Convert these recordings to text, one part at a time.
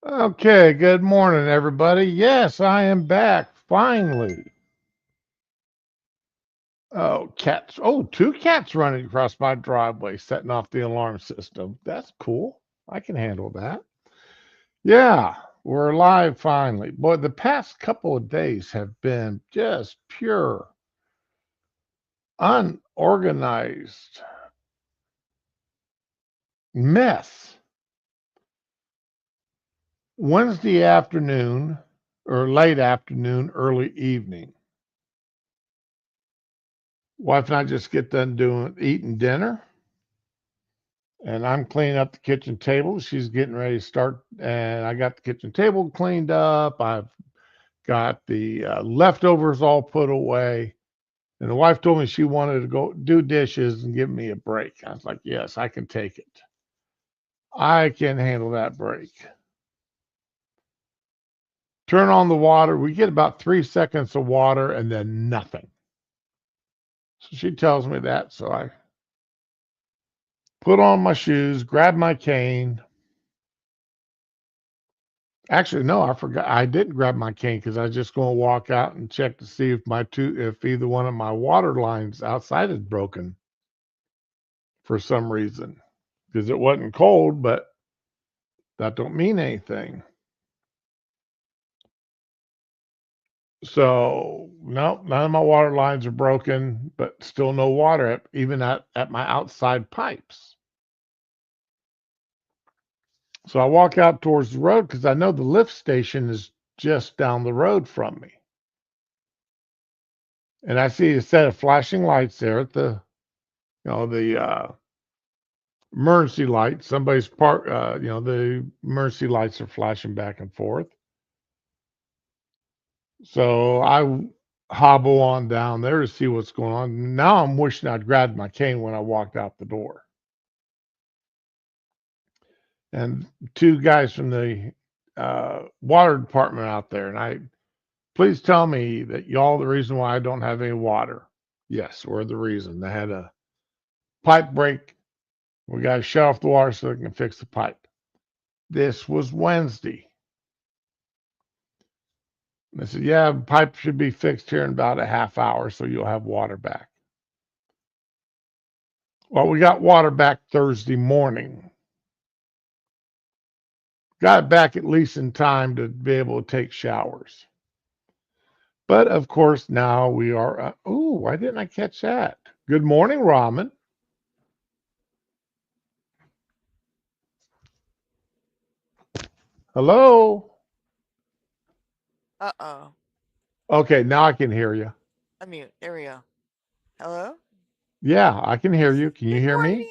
Okay, good morning, everybody. Yes, I am back finally. Oh, cats. Oh, two cats running across my driveway, setting off the alarm system. That's cool. I can handle that. Yeah, we're live finally. Boy, the past couple of days have been just pure, unorganized mess. Wednesday afternoon, or late afternoon, early evening. Wife and I just get done eating dinner, and I'm cleaning up the kitchen table. She's getting ready to start, and I got the kitchen table cleaned up. I've got the leftovers all put away. And the wife told me she wanted to go do dishes and give me a break. I was like, yes, I can take it. I can handle that break. Turn on the water. We get about 3 seconds of water and then nothing. So she tells me that. So I put on my shoes, grab my cane. Actually, no, I forgot. I didn't grab my cane because I was just going to walk out and check to see if either one of my water lines outside is broken for some reason. Because it wasn't cold, but that don't mean anything. So no, none of my water lines are broken, but still no water even at my outside pipes. So I walk out towards the road because I know the lift station is just down the road from me. And I see a set of flashing lights there at the emergency lights. Somebody's the emergency lights are flashing back and forth. So I hobble on down there to see what's going on. Now I'm wishing I'd grabbed my cane when I walked out the door. And two guys from the water department out there, and please tell me that y'all the reason why I don't have any water. Yes, we're the reason. They had a pipe break. We got to shut off the water so they can fix the pipe. This was Wednesday. I said, yeah, the pipe should be fixed here in about a half hour so you'll have water back. Well, we got water back Thursday morning. Got it back at least in time to be able to take showers. But of course, now we are. Oh, why didn't I catch that? Good morning, Ramen. Hello. Uh-oh. Okay, now I can hear you. Unmute. There we go. Hello? Yeah, I can hear you. Can you Good hear me? morning!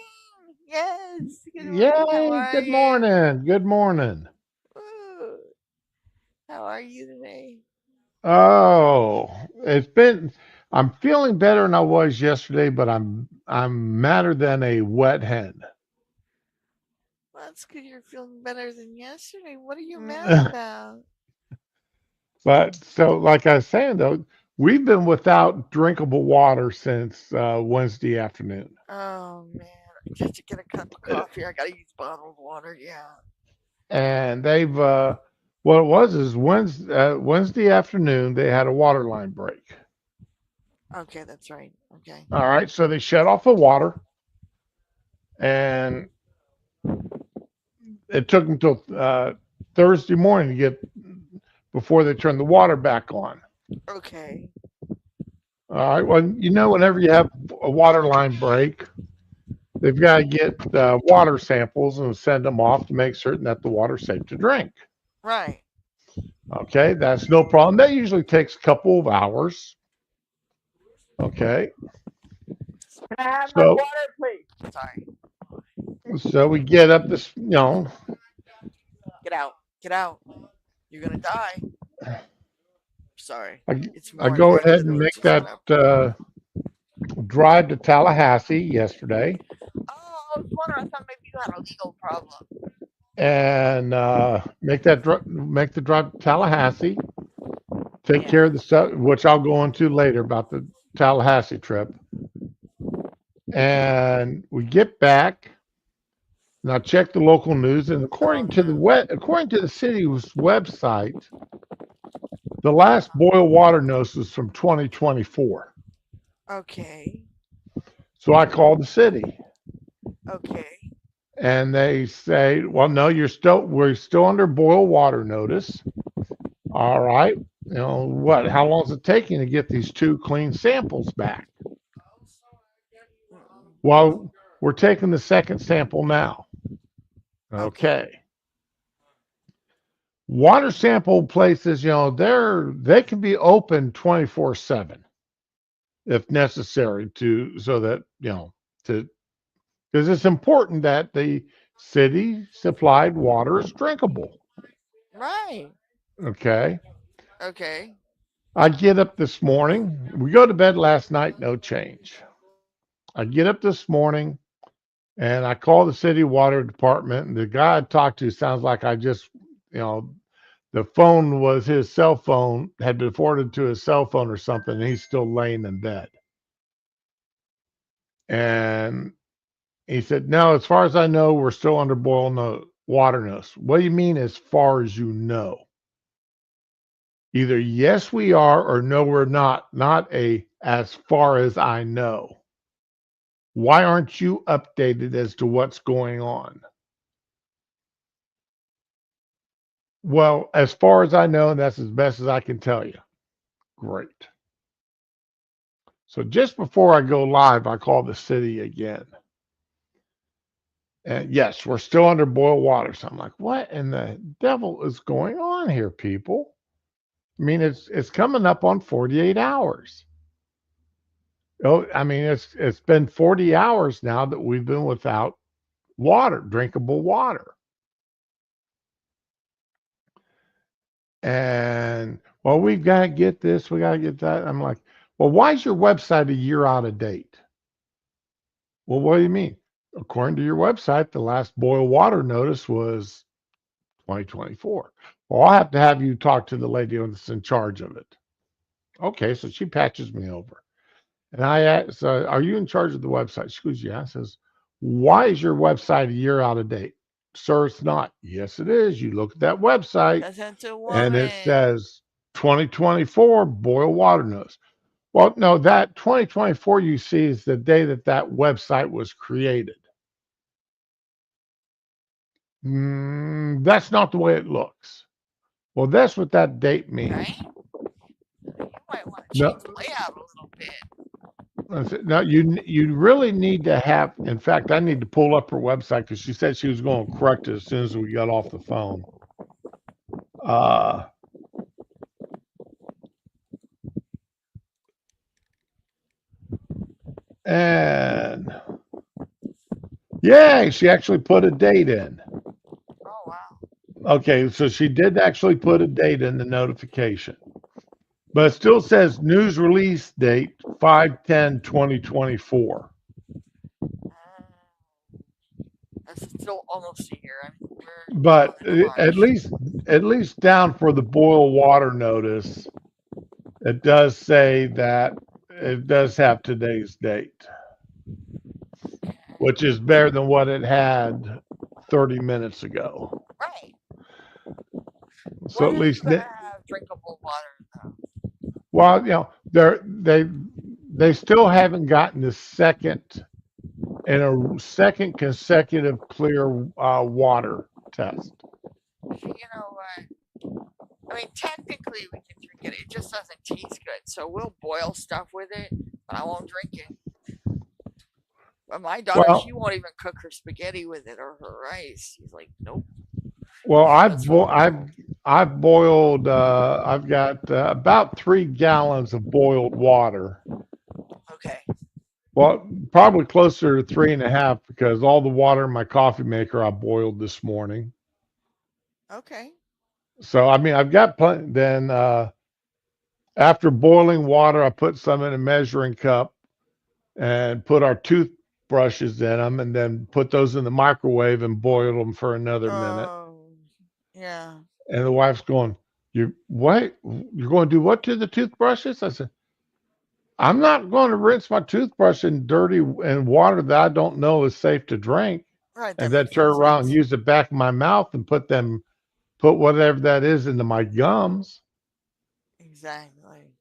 Yes! Good morning. How Yay. are Good you? morning. Good morning. Ooh, how are you today? Oh, it's been. I'm feeling better than I was yesterday, but I'm madder than a wet hen. Well, that's good you're feeling better than yesterday. What are you mad about? But so, like I was saying though, we've been without drinkable water since Wednesday afternoon, Oh, man. Just to get a cup of coffee, I gotta use bottled water. Yeah. and they've what it was is Wednesday afternoon they had a water line break. Okay, that's right. Okay. All right, so they shut off the water, and it took until Thursday morning to get before they turned the water back on. Okay. All right, well, whenever you have a water line break, they've got to get water samples and send them off to make certain that the water's safe to drink. Right. Okay, that's no problem. That usually takes a couple of hours. Okay, Can I have my so water, please? Sorry. so we get up this, Get out. Get out. You're gonna die. Sorry. I, It's I morning. go I ahead just and need make to shut that up. drive to Tallahassee yesterday, Oh, I was wondering. I thought maybe you had a legal problem. and make the drive to Tallahassee. Take Yeah. care of the stuff, which I'll go into later about the Tallahassee trip. And we get back. And I checked the local news, and Oh no. according to the city's website, the last boil water notice was from 2024. Okay. So I called the city, Okay. and they say, "Well, no, we're still under boil water notice." All right. You know what? How long is it taking to get these two clean samples back? Well, we're taking the second sample now. Okay. Okay. Water sample places, they can be open 24/7 if necessary to so that, to because it's important that the city supplied water is drinkable. Right. Okay. Okay. I get up this morning. We go to bed last night, no change. I get up this morning and I call the city water department, and the guy I talked to sounds like you know, the phone was his cell phone, had been forwarded to his cell phone or something, and he's still laying in bed. And he said, "No, as far as I know, we're still under boil no water notice." What do you mean, as far as you know? Either yes, we are, or no, we're not. Not a as far as I know. Why aren't you updated as to what's going on? Well, as far as I know, and that's as best as I can tell you. Great. So just before I go live, I call the city again. And yes, we're still under boil water. So I'm like, what in the devil is going on here, people? I mean, it's coming up on 48 hours. Oh, I mean, it's been 40 hours now that we've been without water, drinkable water. And well, we've got to get this, we got to get that. I'm like, well, why is your website a year out of date? Well, what do you mean? According to your website, the last boil water notice was 2024. Well, I'll have to have you talk to the lady that's in charge of it. Okay, so she patches me over. And I asked, "Are you in charge of the website?" She goes, "Yeah." I says, "Why is your website a year out of date?" "Sir, it's not." "Yes, it is. You look at that website Listen to and it woman. says 2024 boil water notice. Well, no, that 2024 you see is the day that that website was created. That's not the way it looks. Well, that's what that date Right? means. You might want to No, change the layout a little bit. no, you really need to have. In fact, I need to pull up her website because she said she was going to correct it as soon as we got off the phone. Uh, and yeah, she actually put a date in. Oh wow. Okay, so she did actually put a date in the notification, but it still says news release date 5/10/2024. That's still almost a year. I mean, we're But going into March. at least down for the boil water notice, it does say that it does have today's date, which is better than what it had 30 minutes ago. Right. So When at are you least, gonna have drinkable water though? well, they still haven't gotten the second in a second consecutive clear water test. You know what? I mean, technically we can drink it. It just doesn't taste good. So we'll boil stuff with it, but I won't drink it. But my daughter, Well, she won't even cook her spaghetti with it or her rice. She's like, nope. well, That's what. I've boiled. I've got about 3 gallons of boiled water. Okay. Well, probably closer to three and a half because all the water in my coffee maker I boiled this morning. Okay. So I mean, I've got plenty. Then after boiling water, I put some in a measuring cup and put our toothbrushes in them, and then put those in the microwave and boiled them for another minute. Yeah. And the wife's going, "You what? You're going to do what to the toothbrushes?" I said, "I'm not going to rinse my toothbrush in dirty and water that I don't know is safe to drink." Right, that and then makes no turn around and sense. use the back of my mouth and put whatever that is into my gums. Exactly.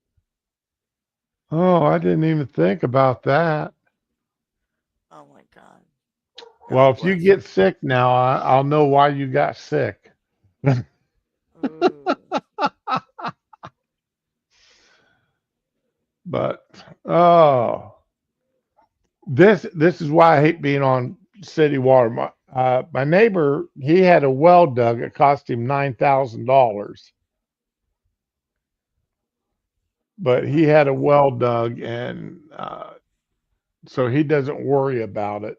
Oh, I didn't even think about that. Oh my God. Well, God if you bless. get sick now, I'll know why you got sick. Ooh. But oh, this is why I hate being on city water. My neighbor, he had a well dug. It cost him $9,000, but he had a Okay. well dug, and so he doesn't worry about it.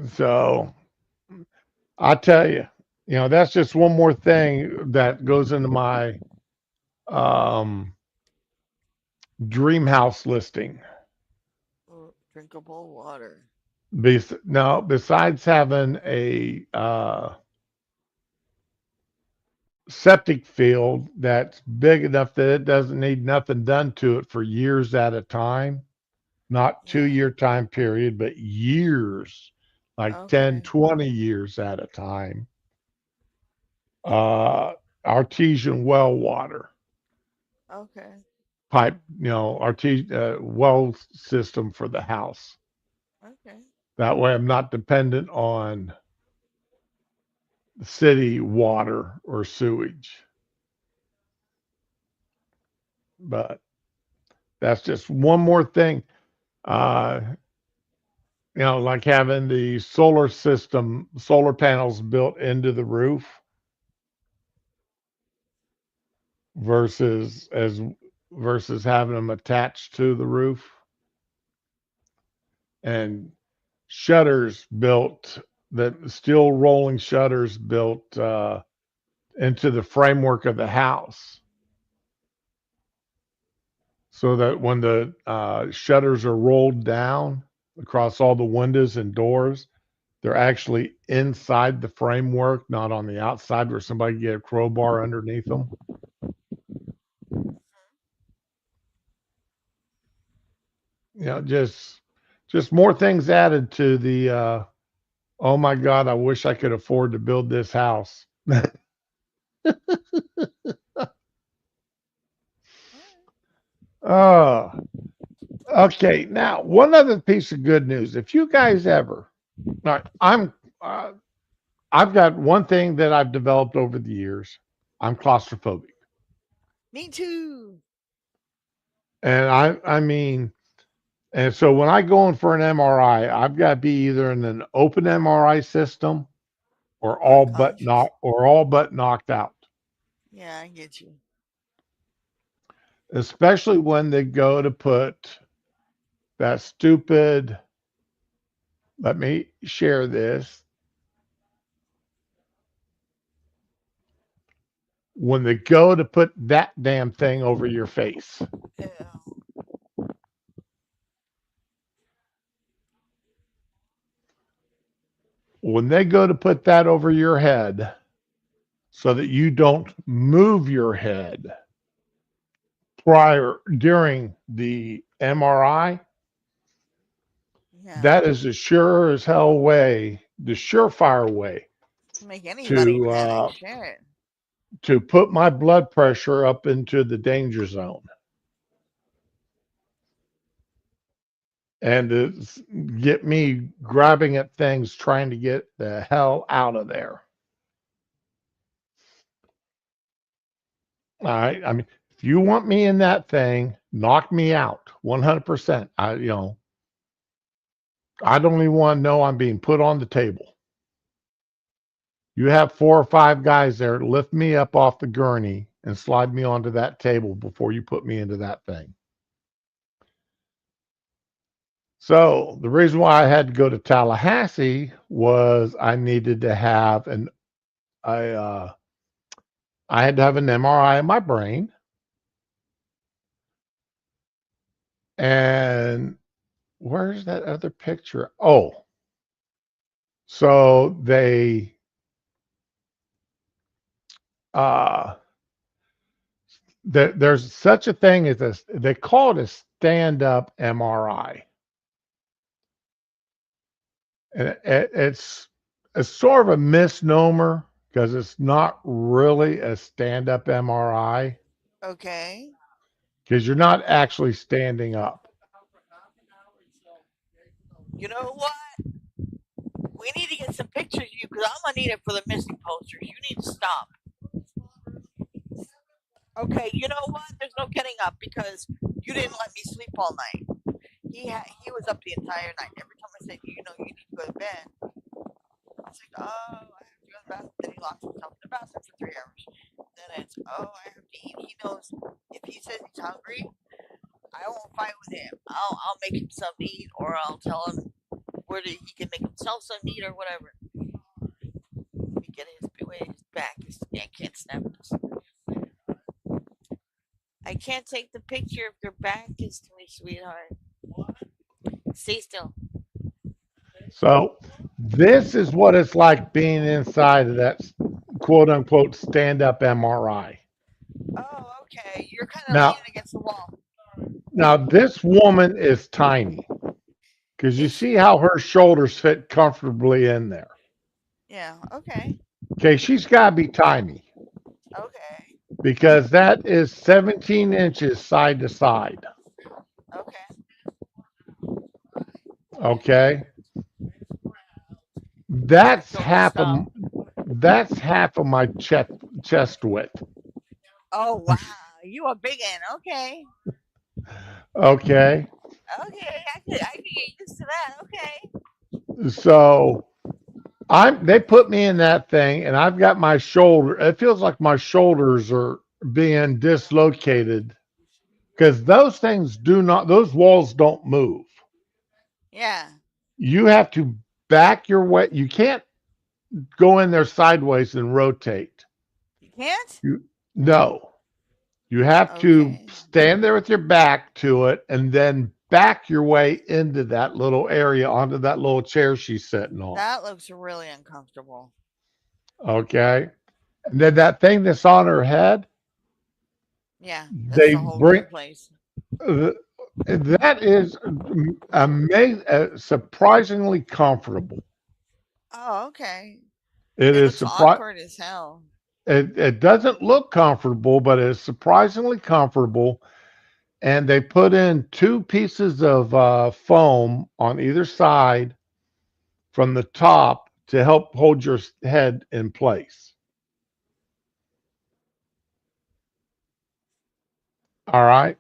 So I tell you, that's just one more thing that goes into my um, dream house listing. Drinkable water. Now, besides having a septic field that's big enough that it doesn't need nothing done to it for years at a time, not Yeah. 2 year time period, but years, like 10, Okay. 20 years at a time. Uh, Artesian well water Okay. pipe, artesian well system for the house. Okay. That way I'm not dependent on city water or sewage. But that's just one more thing. Uh, like having the solar panels built into the roof versus as versus having them attached to the roof, and shutters built that steel rolling shutters built into the framework of the house, so that when the shutters are rolled down across all the windows and doors, they're actually inside the framework, not on the outside where somebody can get a crowbar underneath them. Just more things added to the oh my God, I wish I could afford to build this house. All right. uh okay, now one other piece of good news. If you guys ever all right, uh, I've got one thing that I've developed over the years. I'm claustrophobic. Me too. And I mean, and so when I go in for an MRI, I've got to be either in an open MRI system or Or unconscious. all but knocked out. Yeah, I get you. Especially when they go to put that stupid, let me share this, when they go to put that damn thing over your face. Yeah. When they go to put that over your head so that you don't move your head during the MRI, Yeah. that is the sure as hell way, the surefire way To make anybody to panic. Shit. put my blood pressure up into the danger zone and to get me grabbing at things trying to get the hell out of there. All right. I mean, if you want me in that thing, knock me out 100%. I don't even want to know I'm being put on the table. You have 4 or 5 guys there to lift me up off the gurney and slide me onto that table before you put me into that thing. So the reason why I had to go to Tallahassee was I I had to have an MRI of my brain, and where's that other picture? Oh, so uh there's such a thing as they call it a stand-up MRI. And it's sort of a misnomer because it's not really a stand-up MRI Okay. because you're not actually standing up. You know what? We need to get some pictures of you because I'm gonna need it for the missing posters. You need to stop. Okay. You know what? There's no getting up because you didn't let me sleep all night. He was up the entire night. Every time I said, you need to go to bed, I was like, oh, I have to go to the bathroom. Then he locks himself in the bathroom for 3 hours. Then it's, oh, I have to eat. He knows if he says he's hungry, I won't fight with him. I'll make him something to eat, or I'll tell him he can make himself something to eat or whatever. Let me get his way his back. I can't snap this. I can't take the picture if your back is to me, sweetheart. Stay still. So this is what it's like being inside of that quote unquote stand-up MRI. Oh, okay. You're kind of leaning Now, against the wall. now this woman is tiny because you Is see she? how her shoulders fit comfortably in there. Yeah. Okay. Okay, she's got to be tiny Okay. because that is 17 inches side to side. Okay. Okay, I that's told her to half of stop. my chest width. Oh wow, you a big one. Okay. Okay, Okay. I could get used to that. Okay. so they put me in that thing, and I've got my shoulder. It feels like my shoulders are being dislocated because those walls don't move. Yeah. You have to back your way. You can't go in there sideways and rotate. You can't. You, no, you have to Okay. stand there with your back to it and then back your way into that little area onto that little chair she's sitting on. That looks really uncomfortable. Okay. And then that thing that's on her head, Yeah, that's they the whole new bring place. uh, that is surprisingly comfortable. Oh, okay. It It is looks surprise. awkward as hell. It doesn't look comfortable, but it's surprisingly comfortable. And they put in two pieces of foam on either side from the top to help hold your head in place. All right.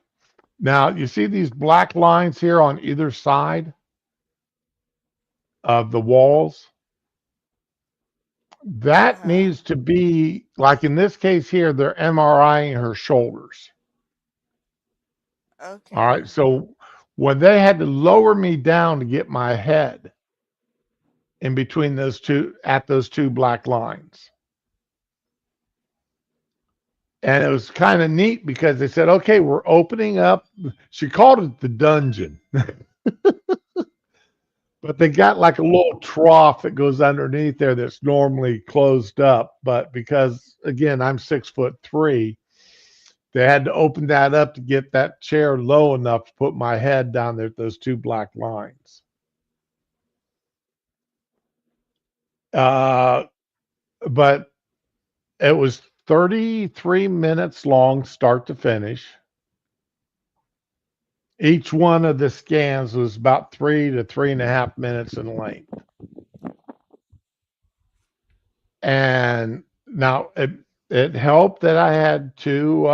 Now, you see these black lines here on either side of the walls? Uh That huh. needs to be, like in this case here, they're MRIing her shoulders. All right. Okay. So when they had to lower me down to get my head in between those two black lines. And it was kind of neat because they said, okay, we're opening up. She called it the dungeon, but they got like a little trough that goes underneath there that's normally closed up. But because, again, I'm 6'3", they had to open that up to get that chair low enough to put my head down there at those two black lines. Uh, but it was 33 minutes long, start to finish. Each one of the scans was about 3 to 3.5 minutes in length. And now it helped that I had two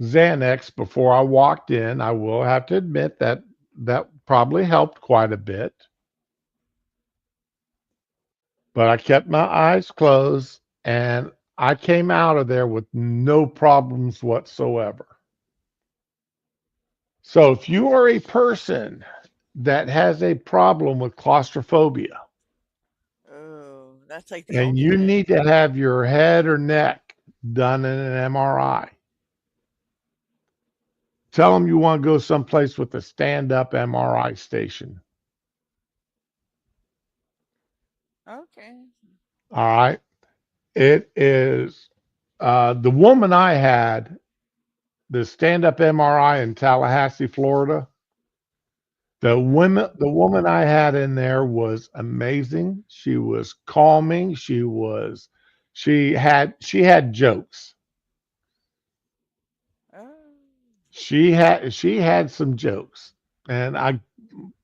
Xanax before I walked in. I will have to admit that that probably helped quite a bit. But I kept my eyes closed and I came out of there with no problems whatsoever. So if you are a person that has a problem with claustrophobia Oh, that's like the and you ultimate. need to have your head or neck done in an MRI, tell them you want to go someplace with a stand up MRI station. Okay. All right. It is the woman I had, the stand up MRI in Tallahassee, Florida. The woman I had in there was amazing. She was calming. She had jokes. Oh. She had some jokes, and I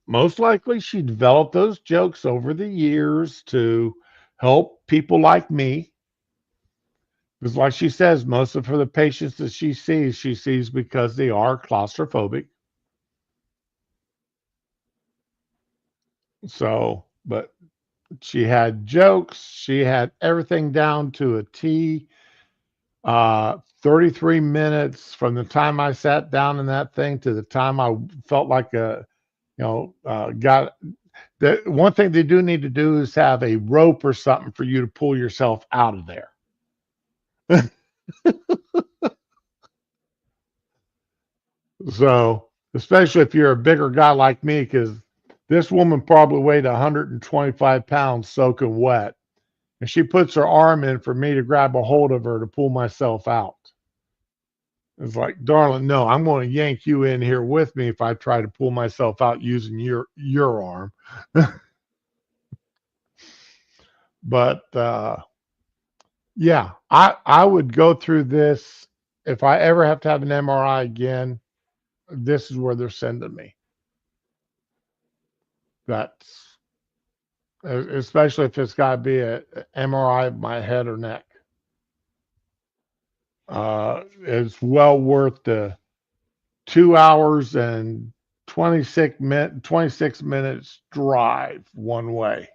most likely she developed those jokes over the years to help people like me. Because, like she says, most of her the patients that she sees because they are claustrophobic. So, but she had jokes. She had everything down to a T. 33 minutes from the time I sat down in that thing to the time I felt like got the one thing they do need to do is have a rope or something for you to pull yourself out of there. So, especially if you're a bigger guy like me, because this woman probably weighed 125 pounds soaking wet. And she puts her arm in for me to grab a hold of her to pull myself out. It's like, darling, no, I'm going to yank you in here with me if I try to pull myself out using your arm. But yeah, I would go through this if I ever have to have an MRI again. This is where they're sending me. That's especially if it's got to be a MRI of my head or neck. It's well worth the 2 hours and 26 minutes drive one way.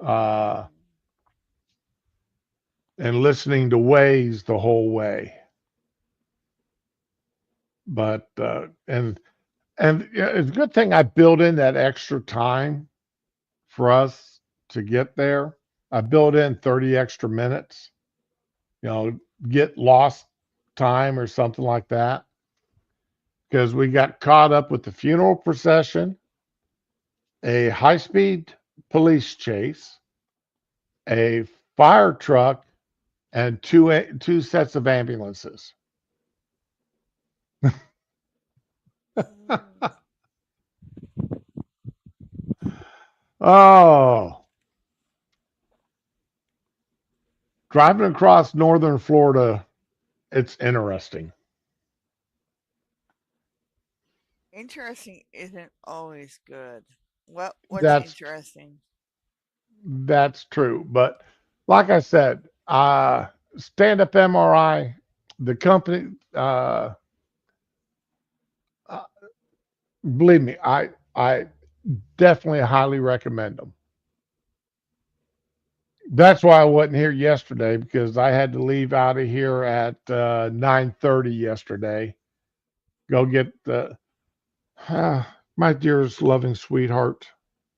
Uh, Oh. and listening to Waze the whole way. But and yeah, it's a good thing I built in that extra time for us to get there. I built in 30 extra minutes, get lost time or something like that because we got caught up with the funeral procession, a high-speed police chase, a fire truck, and two sets of ambulances. Oh. Oh, driving across northern Florida, it's interesting. Interesting isn't always good. What's That's interesting? that's true. But like I said, stand up MRI, the company, uh, believe me, I definitely highly recommend them. That's why I wasn't here yesterday because I had to leave out of here at 9:30 yesterday. Go get the my dearest loving sweetheart.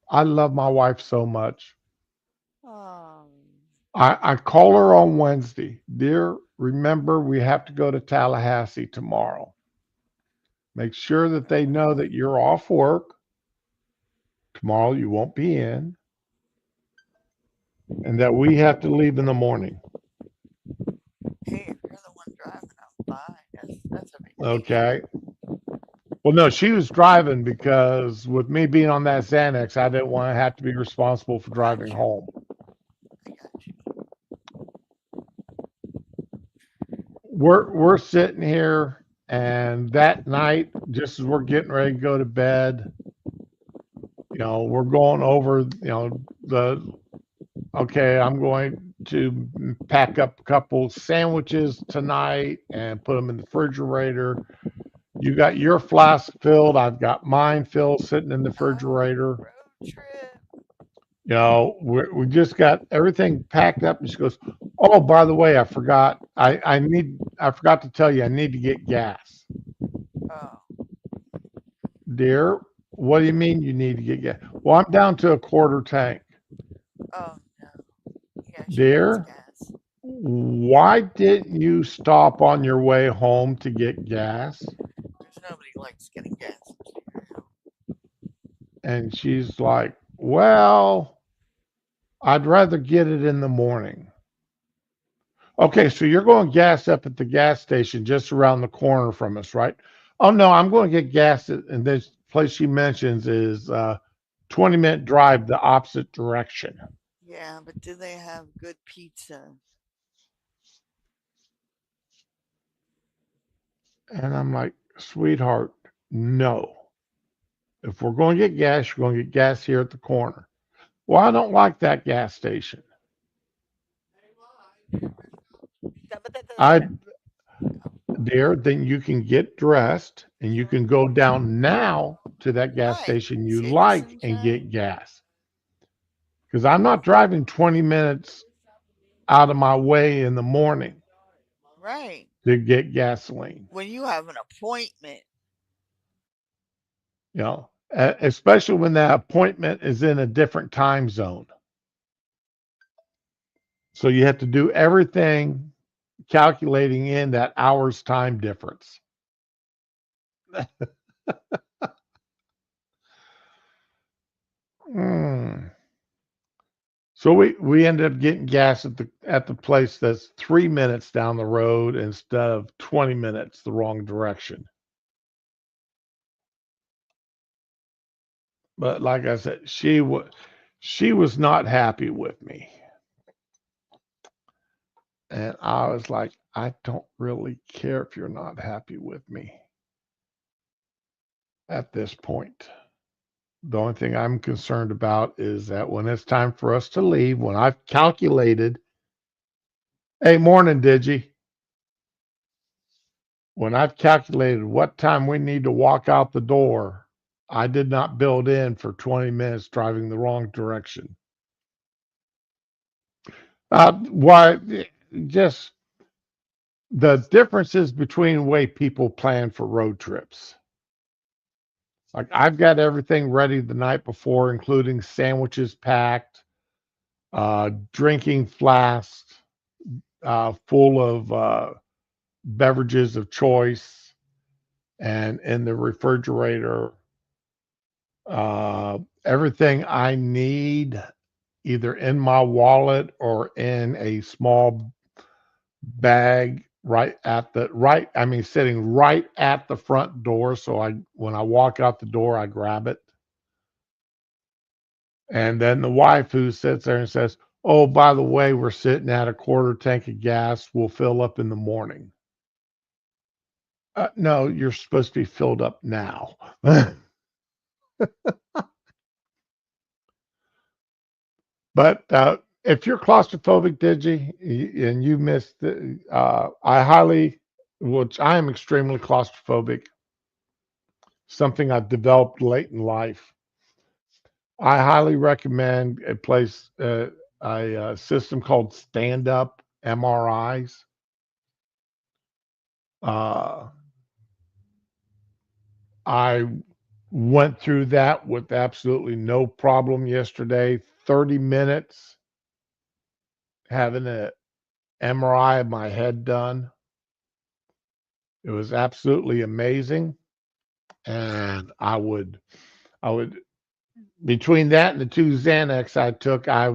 I love my wife so much. Oh. I call her on Wednesday. Dear, remember we have to go to Tallahassee tomorrow. Make sure that they know Oh. that you're off work. Tomorrow you won't be in, and that we have to leave in the morning. Hey, if you're the one driving, I'm fine. That's a vacation. Okay. Well, no, she was driving because with me being on that Xanax, I didn't want to have to be responsible for driving Gotcha. home. I got you. We're sitting here, and that night, just as we're getting ready to go to bed, we're going over, the okay, I'm going to pack up a couple sandwiches tonight and put them in the refrigerator. You got your flask filled. I've got mine filled sitting in the Oh, refrigerator. road trip. We just got everything packed up. And she goes, "Oh, by the way, I forgot. I forgot to tell you. I need to get gas, Oh. dear. What do you mean you need to get gas? Well, I'm down to a quarter tank, Oh no. Yeah, she needs dear. gas. Why didn't you stop on your way home to get gas?" There's nobody likes getting gas upstairs. And she's like, "Well, I'd rather get it in the morning." Okay, so you're going gas up at the gas station just around the corner from us, right? Oh no, I'm going to get gas and this place she mentions is 20-minute drive the opposite direction. Yeah, but do they have good pizza? And I'm like, sweetheart, no. If we're going to get gas, you're going to get gas here at the corner. Well, I don't like that gas station. But that doesn't I matter. Dear, then you can get dressed and you can go down now to that gas Right. station you Save you like some and get time. gas. Because I'm not driving 20 minutes out of my way in the morning Right. to get gasoline. When you have an appointment. You know, especially when that appointment is in a different time zone. So you have to do everything calculating in that hour's time difference. Mm. So we ended up getting gas at the place that's 3 minutes down the road instead of 20 minutes the wrong direction. But like I said, she was not happy with me, and I was like, I don't really care if you're not happy with me at this point. The only thing I'm concerned about is that when it's time for us to leave, when I've calculated, hey, morning, Digi, when I've calculated what time we need to walk out the door, I did not build in for 20 minutes driving the wrong direction. Why? Just the differences between the way people plan for road trips. Like I've got everything ready the night before, including sandwiches packed, drinking flasks full of beverages of choice, and in the refrigerator, everything I need either in my wallet or in a small bag I mean sitting right at the front door, so I when I walk out the door I grab it. And then the wife who sits there and says, "Oh, by the way, we're sitting at a quarter tank of gas, we'll fill up in the morning." No, you're supposed to be filled up now. But if you're claustrophobic, and you missed, I highly, which I am extremely claustrophobic, something I've developed late in life. I highly recommend a system called Stand Up MRIs. Uh, I went through that with absolutely no problem yesterday. 30 minutes having an MRI of my head done. It was absolutely amazing. And I would, between that and the two Xanax I took, I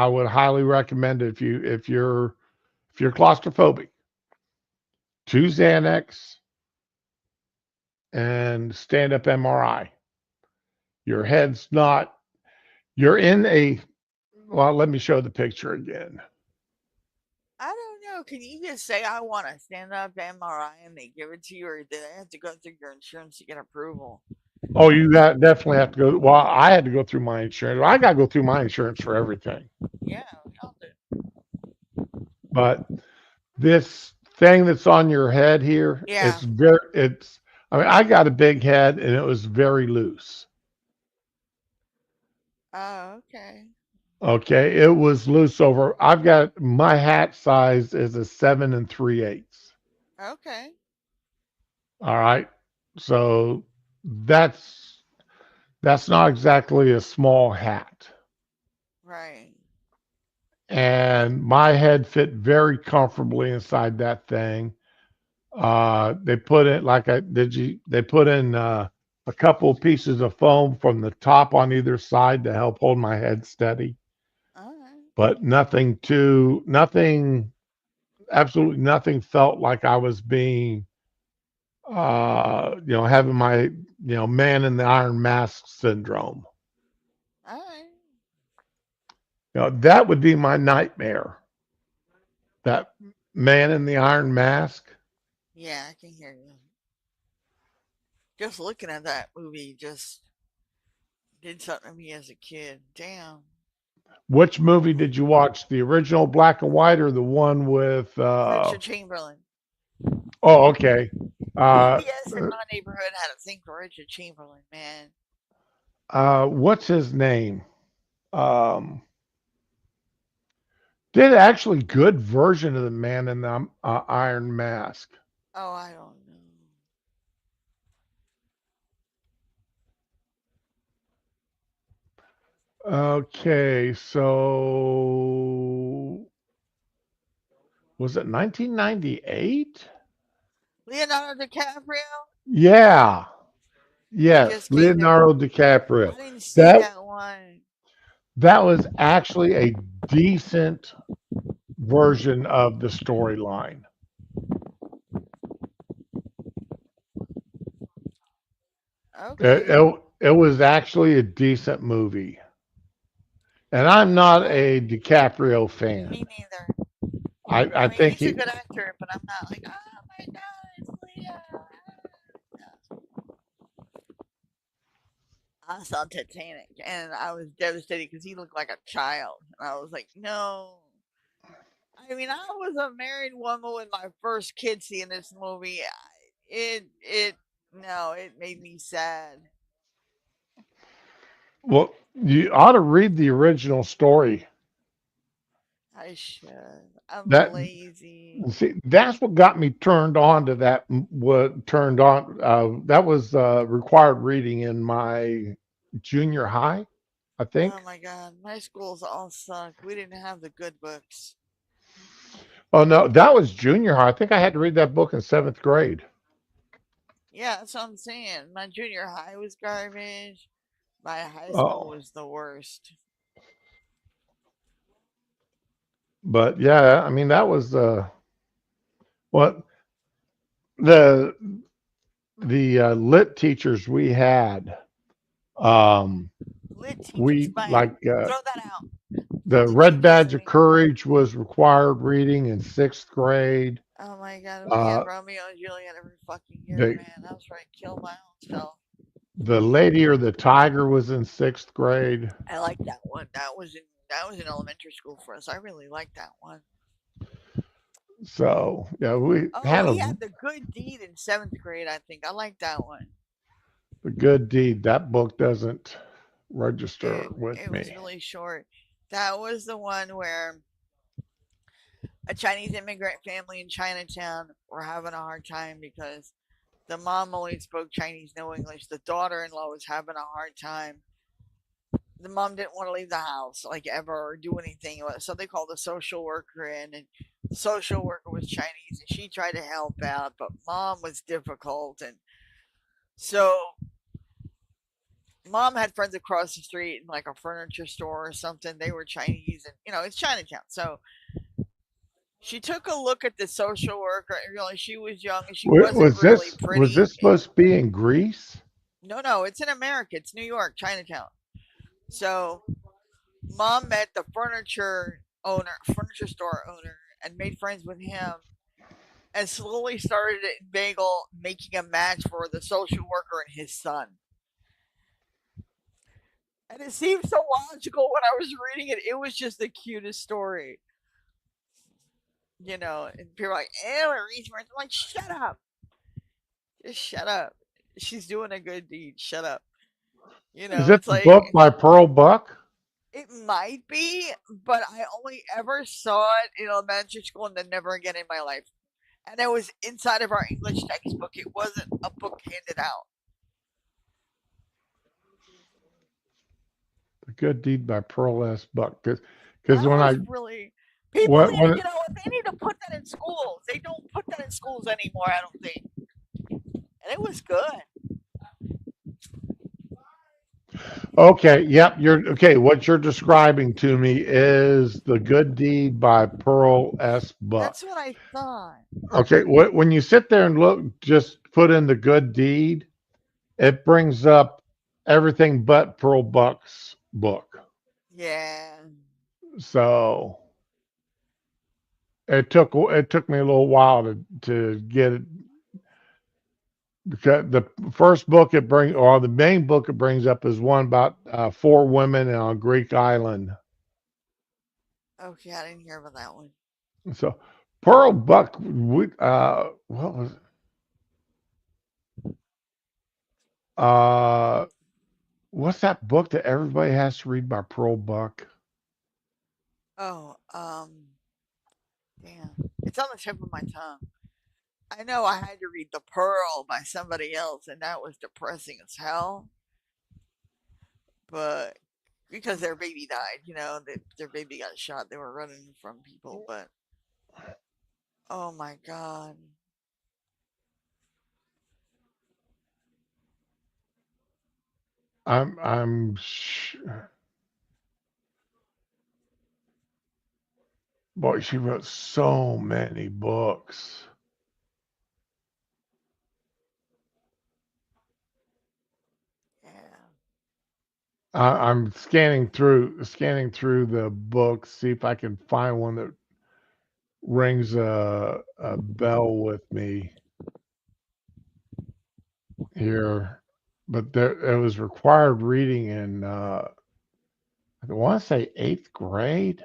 would highly recommend it if you're claustrophobic. Two Xanax and stand up MRI. Your head's not, you're in a, well, let me show the picture again. I don't know. Can you just say I want to stand up MRI and they give it to you, or do they have to go through your insurance to get approval? Oh, you got definitely have to go. Well, I had to go through my insurance. I got to go through my insurance for everything. Yeah, we all do. But this thing that's on your head here, Yeah. I mean, I got a big head and it was very loose. Oh, okay. Okay. It was loose over, I've got my hat size is a 7 3/8. Okay. All right. So that's, that's not exactly a small hat. Right. And my head fit very comfortably inside that thing. They put in like I did you they put in a couple of pieces of foam from the top on either side to help hold my head steady, All right. but nothing absolutely nothing felt like I was being, having my, man in the iron mask syndrome. All right. That would be my nightmare. That man in the iron mask. Yeah, I can hear you. Just looking at that movie just did something to me as a kid. Damn. Which movie did you watch? The original black and white or the one with, Richard Chamberlain. oh, okay. Uh, PBS in my neighborhood had a thing for Richard Chamberlain, man. what's his name? Um, did actually good version of the man in the iron mask. Oh, I don't know. Okay, so was it 1998? Leonardo DiCaprio? Yeah. He Yes, just came to. Leonardo DiCaprio. I didn't see That that one. that was actually a decent version of the storyline. It, Okay. it, it was actually a decent movie. And I'm not a Alright. DiCaprio fan. Me neither. I I mean, think he's a he good actor, but I'm not like, oh my god, it's Leo. I saw Titanic and I was devastated because he looked like a child. And I was like, no. I mean, I was a married woman with my first kid seeing this movie. No, it made me sad. well, you ought to read the original story. I should. I'm That lazy. See, that's what got me turned on to that. What turned on that was required reading in my junior high, I Oh think. my god, my schools all suck. We didn't have the good books. Oh no, that was junior high. I think I had to read that book in seventh grade. Yeah, that's what I'm saying. My junior high was garbage. My high school Oh, was the worst. but yeah, I mean that was what the lit teachers we had. Um, Lit teachers, we my like throw that out. the Lit Red teachers to Badge of me. Courage was required reading in sixth grade. Oh my god, we had Uh, Romeo and Juliet every fucking year, the man. I was ready to kill my own self. The Lady or the Tiger was in sixth grade. I like that one. That was in elementary school for us. I really liked that one. So yeah, we Oh, had we had the good deed in seventh grade. I think I like that one, a good deed. That book doesn't register dude. with It was me. really short. That was the one where a Chinese immigrant family in Chinatown were having a hard time because the mom only spoke Chinese, no English. The daughter-in-law was having a hard time. The mom didn't want to leave the house like ever or do anything. So they called a social worker in, and the social worker was Chinese, and she tried to help out, but mom was difficult, and so mom had friends across the street in like a furniture store or something. They were Chinese, and it's Chinatown, so she took a look at the social worker and realized she was young and she wasn't really Was pretty. this supposed to be in Greece? No, no, it's in America. It's New York, Chinatown. So mom met the furniture store owner, and made friends with him, and slowly started at Bagel making a match for the social worker and his son. And it seemed so logical when I was reading it. It was just the cutest story, And people are like, "Ew, I'm like, shut up, just shut up. She's doing a good deed. Shut up." Is It's it the book like by Pearl Buck? it might be, but I only ever saw it in elementary school and then never again in my life. And it was inside of our English textbook. It wasn't a book handed out. The Good Deed by Pearl S. Buck. Because That when was I really people what need when to they need to put that in schools. They don't put that in schools anymore, I don't think. And it was good. Okay, yep, you're okay. What you're describing to me is The Good Deed by Pearl S. That's Buck. what I thought. Okay, when you sit there and look, just put in The Good Deed, it brings up everything but Pearl Buck's book. Yeah. So it took me a little while to get it because the first book it brings or the main book it brings up is one about four women on a Greek island. Okay, I didn't hear about that one. So Pearl Buck, what was uh, what's that book that everybody has to read by Pearl Buck? Oh, damn. It's on the tip of my tongue. I know I had to read The Pearl by somebody else, and that was depressing as hell. But because their baby died, their baby got shot. They were running from people, but oh my god. I'm boy, she wrote so many books. Yeah. I'm scanning through the books, see if I can find one that rings a bell with me here. But there, it was required reading in I want to say eighth grade.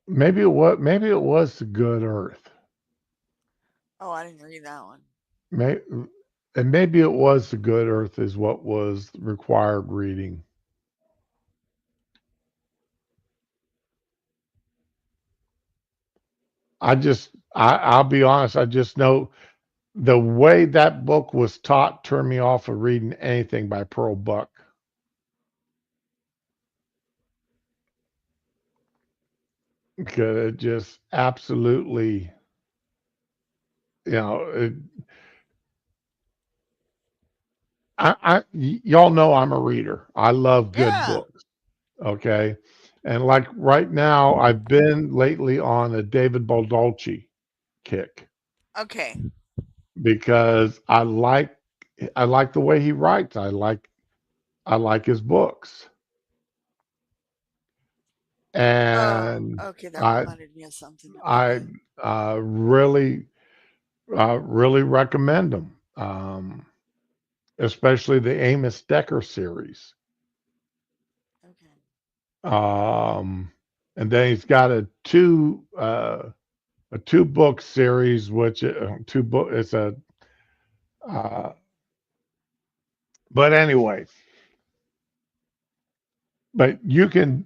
Maybe it was the Good Earth. Oh, I didn't read that one. May, and maybe it was the Good Earth is what was required reading. I'll be honest, I just know the way that book was taught turned me off of reading anything by Pearl Buck. Because it just absolutely, you know, y'all know I'm a reader. I love good Yeah. books. Okay. And like right now, I've been lately on a David Baldacci kick Okay. because I like the way he writes. I like his books. Oh, And okay. That I reminded me of something. I Okay. really recommend them, especially the Amos Decker series. Okay. Um, and then he's got a two book series, which two book it's a uh, but anyway, but you can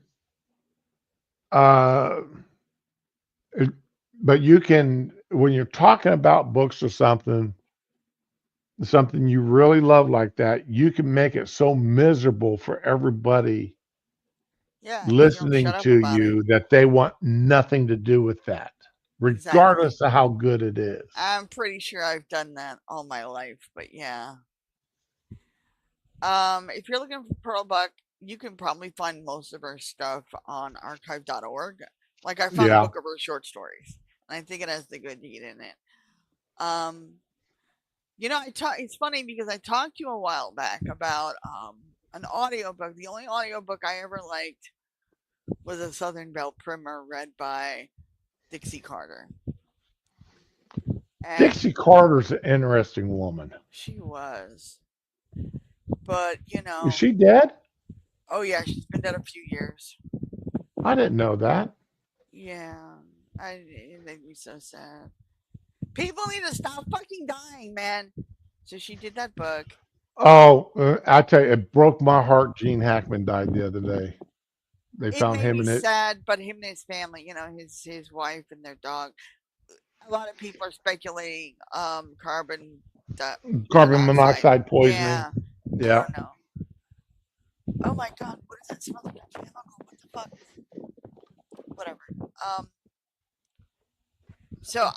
uh, it- but you can when you're talking about books or something you really love like that, you can make it so miserable for everybody Yeah, and you don't listening shut up to about it. you that they want nothing to do with that, Exactly. regardless of how good it is. I'm pretty sure I've done that all my life, but yeah. If you're looking for Pearl Buck, you can probably find most of her stuff on archive.org. Like I found a Yeah. book of her short stories, and I think it has the good deed in it. Um, it's funny because I talked to you a while back about an audiobook. The only audiobook I ever liked was a Southern Belle Primer read by Dixie Carter. And Dixie Carter's an interesting woman. she was. But, Is she dead? oh yeah, she's been dead a few years. I didn't know that. Yeah. It made me so sad. People need to stop fucking dying, man. So she did that book. Oh, I tell you, it broke my heart. Gene Hackman died the other day. They It found made him me in it. sad, but him and his family, his wife and their dog. A lot of people are speculating carbon Carbon monoxide. monoxide poisoning. Yeah, I Yeah. don't know. Oh my god, what is that smell like a chemical? What the fuck? Whatever. Um, so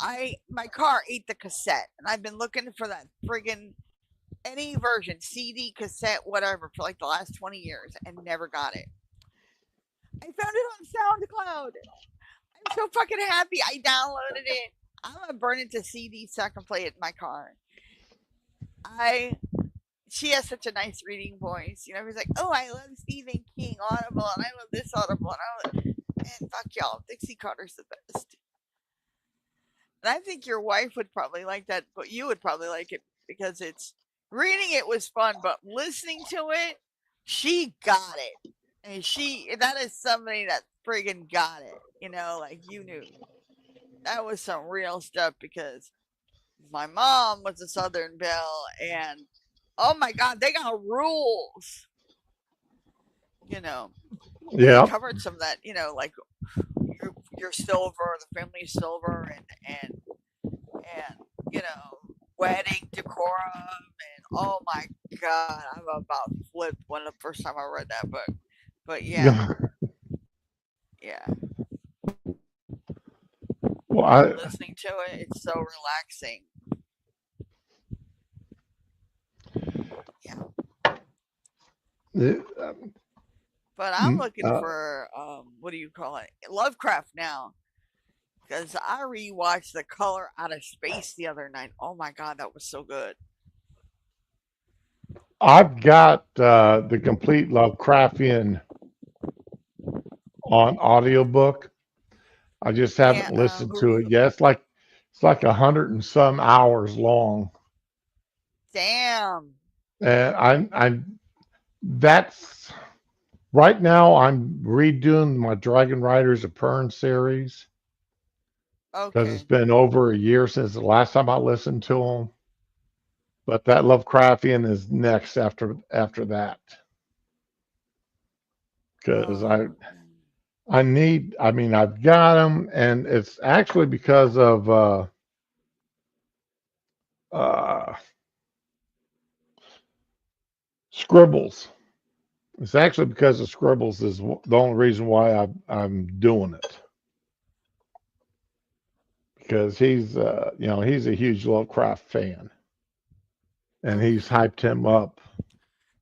my car ate the cassette, and I've been looking for that friggin' any version, CD, cassette, whatever, for like the last 20 years and never got it. I found it on SoundCloud. I'm so fucking happy I downloaded it. I'm gonna burn it to CD so I can play it in my car. I She has such a nice reading voice. You know, he's like, "Oh, I love Stephen King Audible, and I love this Audible, and I love." Man, fuck y'all. Dixie Carter's the best. And I think your wife would probably like that, but you would probably like it because it's reading it was fun, but listening to it, she got it. And that is somebody that friggin' got it. You know, like you knew. That was some real stuff because my mom was a Southern Belle and oh my God, they got rules. You know, and we Yeah. covered some of that, you know, like your silver, the family silver, and you know, wedding decorum, and oh my God, I'm about flipped when the first time I read that book. But yeah, yeah, Well, I listening to it, it's so relaxing. Yeah, uh, but I'm looking uh, for what do you call it? Lovecraft now. Because I rewatched The Color Out of Space the other night. Oh my God, that was so good. I've got the complete Lovecraftian on audiobook. I just Yeah, haven't listened to who? it yet. It's like 100 and some hours long, Damn. and I'm that's right now. I'm redoing my Dragon Riders of Pern series because it's Okay. been over a year since the last time I listened to them. But that Lovecraftian is next after that because Oh, I need. I mean, I've got them, and it's actually because of uh, Scribbles. It's actually because of Scribbles is the only reason why I'm doing it because he's a huge Lovecraft fan and he's okay. hyped him up.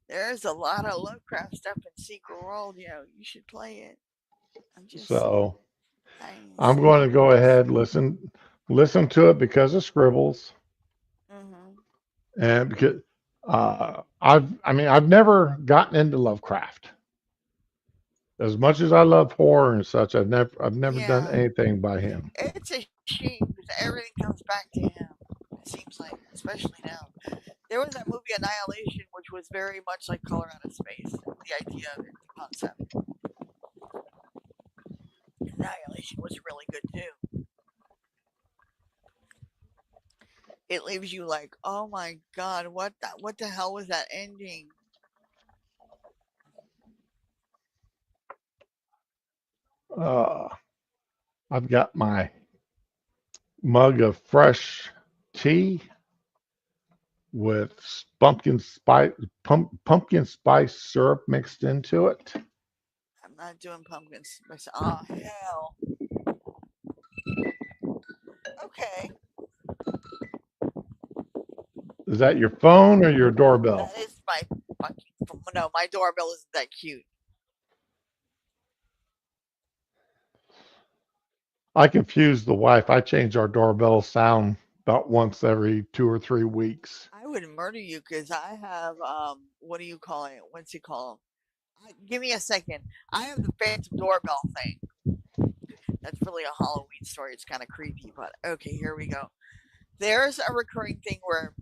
There's a lot of Lovecraft stuff in Secret World. You know, you should play it. I'm just saying. So I ain't I'm going saying to go much. ahead listen to it because of Scribbles Mm-hmm. and because I've never gotten into Lovecraft as much as I love horror and such. I've never done Yeah, anything by him. it's a shame because everything comes back to him. It seems like, especially now. There was that movie Annihilation, which was very much like Color Out of Space. The idea of it, the concept. Annihilation was really good too. It leaves you like, oh my God, what the hell was that ending? Uh, I've got my mug of fresh tea with pumpkin spice syrup mixed into it. I'm not doing pumpkins. Oh hell. Okay, Is that your phone or your doorbell? that is my fucking. No, my doorbell isn't that cute. I confuse the wife. I change our doorbell sound about once every 2 or 3 weeks. I would murder you because I have what do you call it? What's it called? Give me a second. I have the phantom doorbell thing. That's really a Halloween story. It's kind of creepy, but okay, here we go. There's a recurring thing where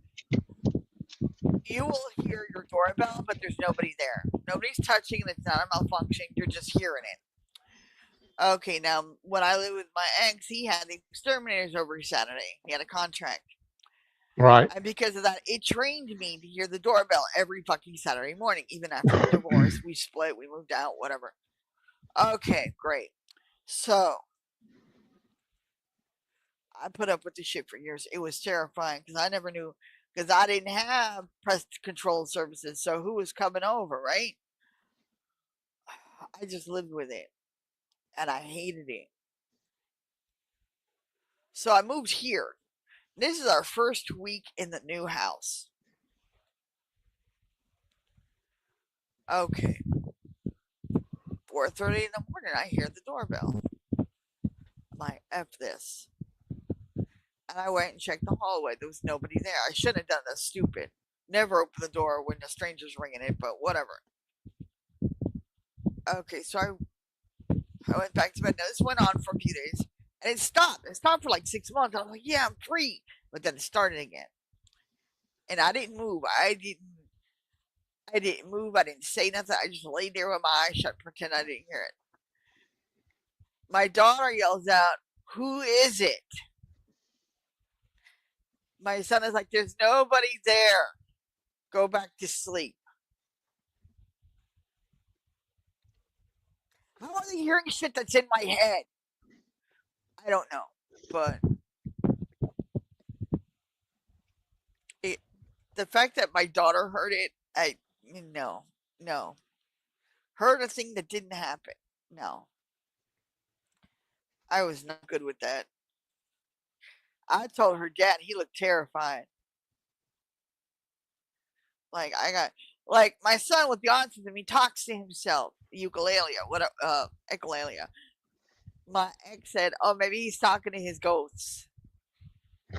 you will hear your doorbell, but there's nobody there. Nobody's touching, and it's not a malfunction. You're just hearing it. Okay, now when I lived with my ex, he had the exterminators over Saturday. He had a contract. Right. And because of that, it trained me to hear the doorbell every fucking Saturday morning, even after the divorce. We split, we moved out, whatever. Okay, great. So I put up with this shit for years. It was terrifying because I never knew, because I didn't have pest control services. So who was coming over, right? I just lived with it and I hated it. So I moved here. This is our first week in the new house. Okay, 4:30 in the morning, I hear the doorbell. I'm like, F this. And I went and checked the hallway. There was nobody there. I shouldn't have done this. Stupid. Never open the door when a stranger's ringing it, but whatever. Okay, so I went back to bed. Now, this went on for a few days. And it stopped. It stopped for like 6 months. I was like, yeah, I'm free. But then it started again. And I didn't move. I didn't move. I didn't say nothing. I just laid there with my eyes shut, pretend I didn't hear it. My daughter yells out, "Who is it?" My son is like, "There's nobody there. Go back to sleep." How are they hearing shit that's in my head? I don't know. But it, the fact that my daughter heard it, no, no. Heard a thing that didn't happen. No. I was not good with that. I told her dad, he looked terrified. Like I got like my son with the autism, he talks to himself. Ukulele, what echolalia. My ex said, "Oh, maybe he's talking to his ghosts.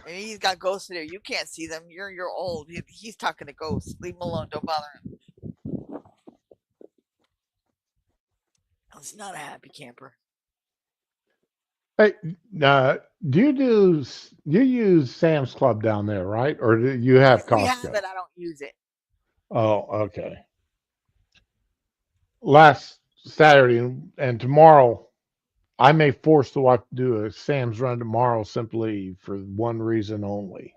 Maybe he's got ghosts in there. You can't see them. You're old. He's talking to ghosts. Leave him alone. Don't bother him." I was not a happy camper. Hey, uh, do you use Sam's Club down there, right? Or do you have We have Costco? it. I don't use it. Oh, okay. Last Saturday and tomorrow, I may force the wife to do a Sam's run tomorrow simply for one reason only.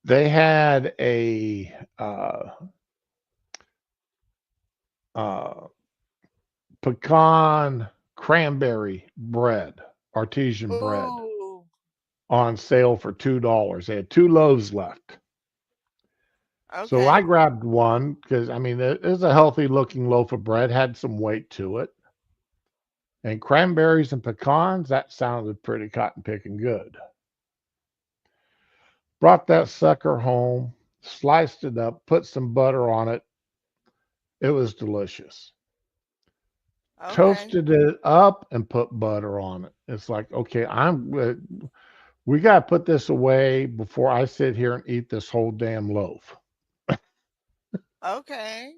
They had a uh, pecan cranberry bread, artesian bread, Ooh. on sale for $2. They had two loaves left. So I Okay. grabbed one because I mean it is a healthy looking loaf of bread, had some weight to it. And cranberries and pecans, that sounded pretty cotton picking good. Brought that sucker home, sliced it up, put some butter on it. It was delicious. Okay. Toasted it up and put butter on it. It's like, okay, we got to put this away before I sit here and eat this whole damn loaf. Okay.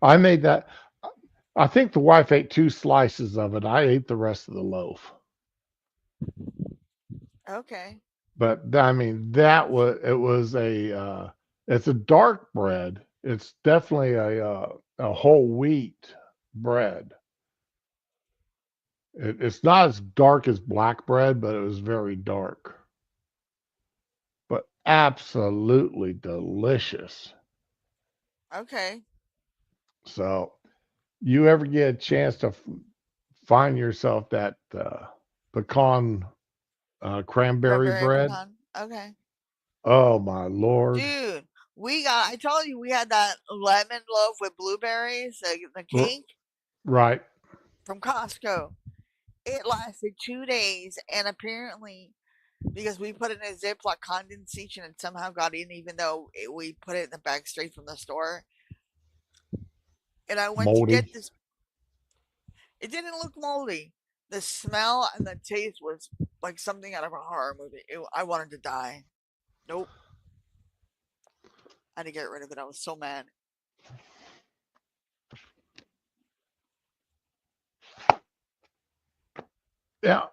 I made that. I think the wife ate two slices of it. I ate the rest of the loaf. Okay. But I mean, it's a dark bread. It's definitely a whole wheat bread. It's not as dark as black bread, but it was very dark. But absolutely delicious. Okay. So you ever get a chance to find yourself that pecan cranberry Cranberry bread? pecan. Okay. Oh my lord! Dude, I told you we had that lemon loaf with blueberries, the R- cake right, from Costco. It lasted 2 days, and apparently, because we put it in a Ziploc condensation and somehow got in, even though we put it in the bag straight from the store. And I went to moldy. get this. It didn't look moldy. The smell and the taste was like something out of a horror movie. I wanted to die. Nope. I had to get rid of it. I was so mad. Yeah,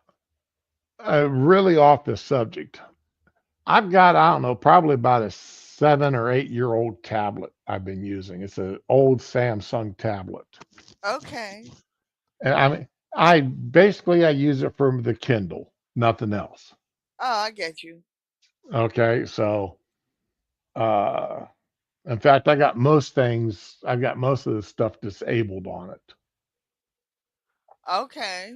really off the subject. I've got, I don't know, probably about a 7 or 8 year old tablet I've been using. It's an old Samsung tablet. Okay. And I mean, I use it for the Kindle, nothing else. Oh, I get you. Okay, so uh, in fact, I've got most of the stuff disabled on it. Okay.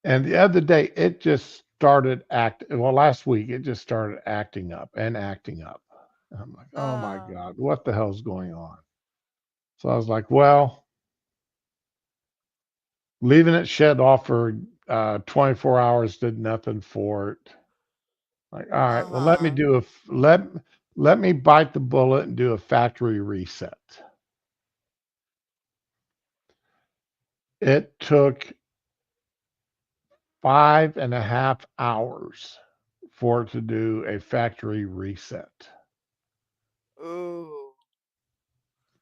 And the other day, it just started well, last week, it just started acting up and acting up. I'm like, oh my Uh, God, what the hell's going on? So I was like, well, leaving it shut off for 24 hours did nothing for it. Like, all right, well, huh. let me bite the bullet and do a factory reset. It took 5.5 hours for it to do a factory reset. Ooh.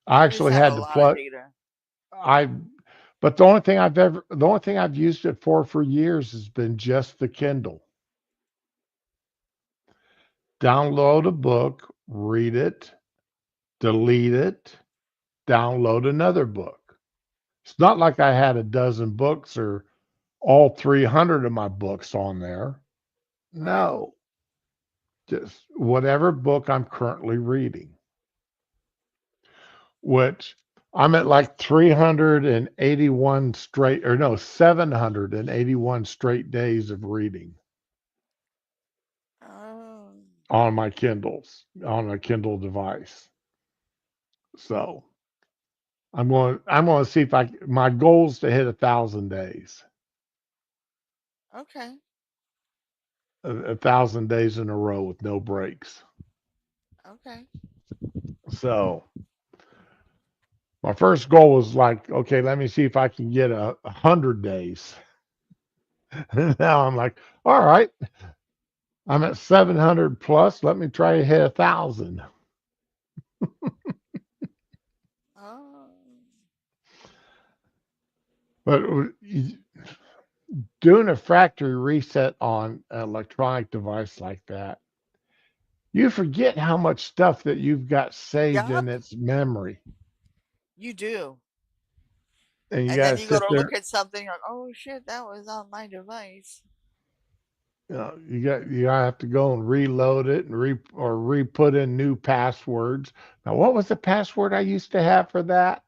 I You just actually have a had to lot of plug data. I but the only thing I've used it for years has been just the Kindle. Download a book, read it, delete it, download another book. It's not like I had a dozen books or all 300 of my books on there. Right. No, just whatever book I'm currently reading, which I'm at like 381 straight, or no, 781 straight days of reading Oh. on my Kindles, on a Kindle device. So I'm going to see if my goal is to hit 1,000 days, Okay. 1,000 days in a row with no breaks. Okay. So my first goal was like, okay, let me see if I can get 100 days. Now I'm like, all right, I'm at 700 plus. Let me try to hit 1,000. Oh. But doing a factory reset on an electronic device like that, you forget how much stuff that you've got saved in Yup. its memory. You do. And you And got then to you go sit to look there. at something like, oh shit, that was on my device. You gotta have to go and reload it and re put in new passwords. Now, what was the password I used to have for that?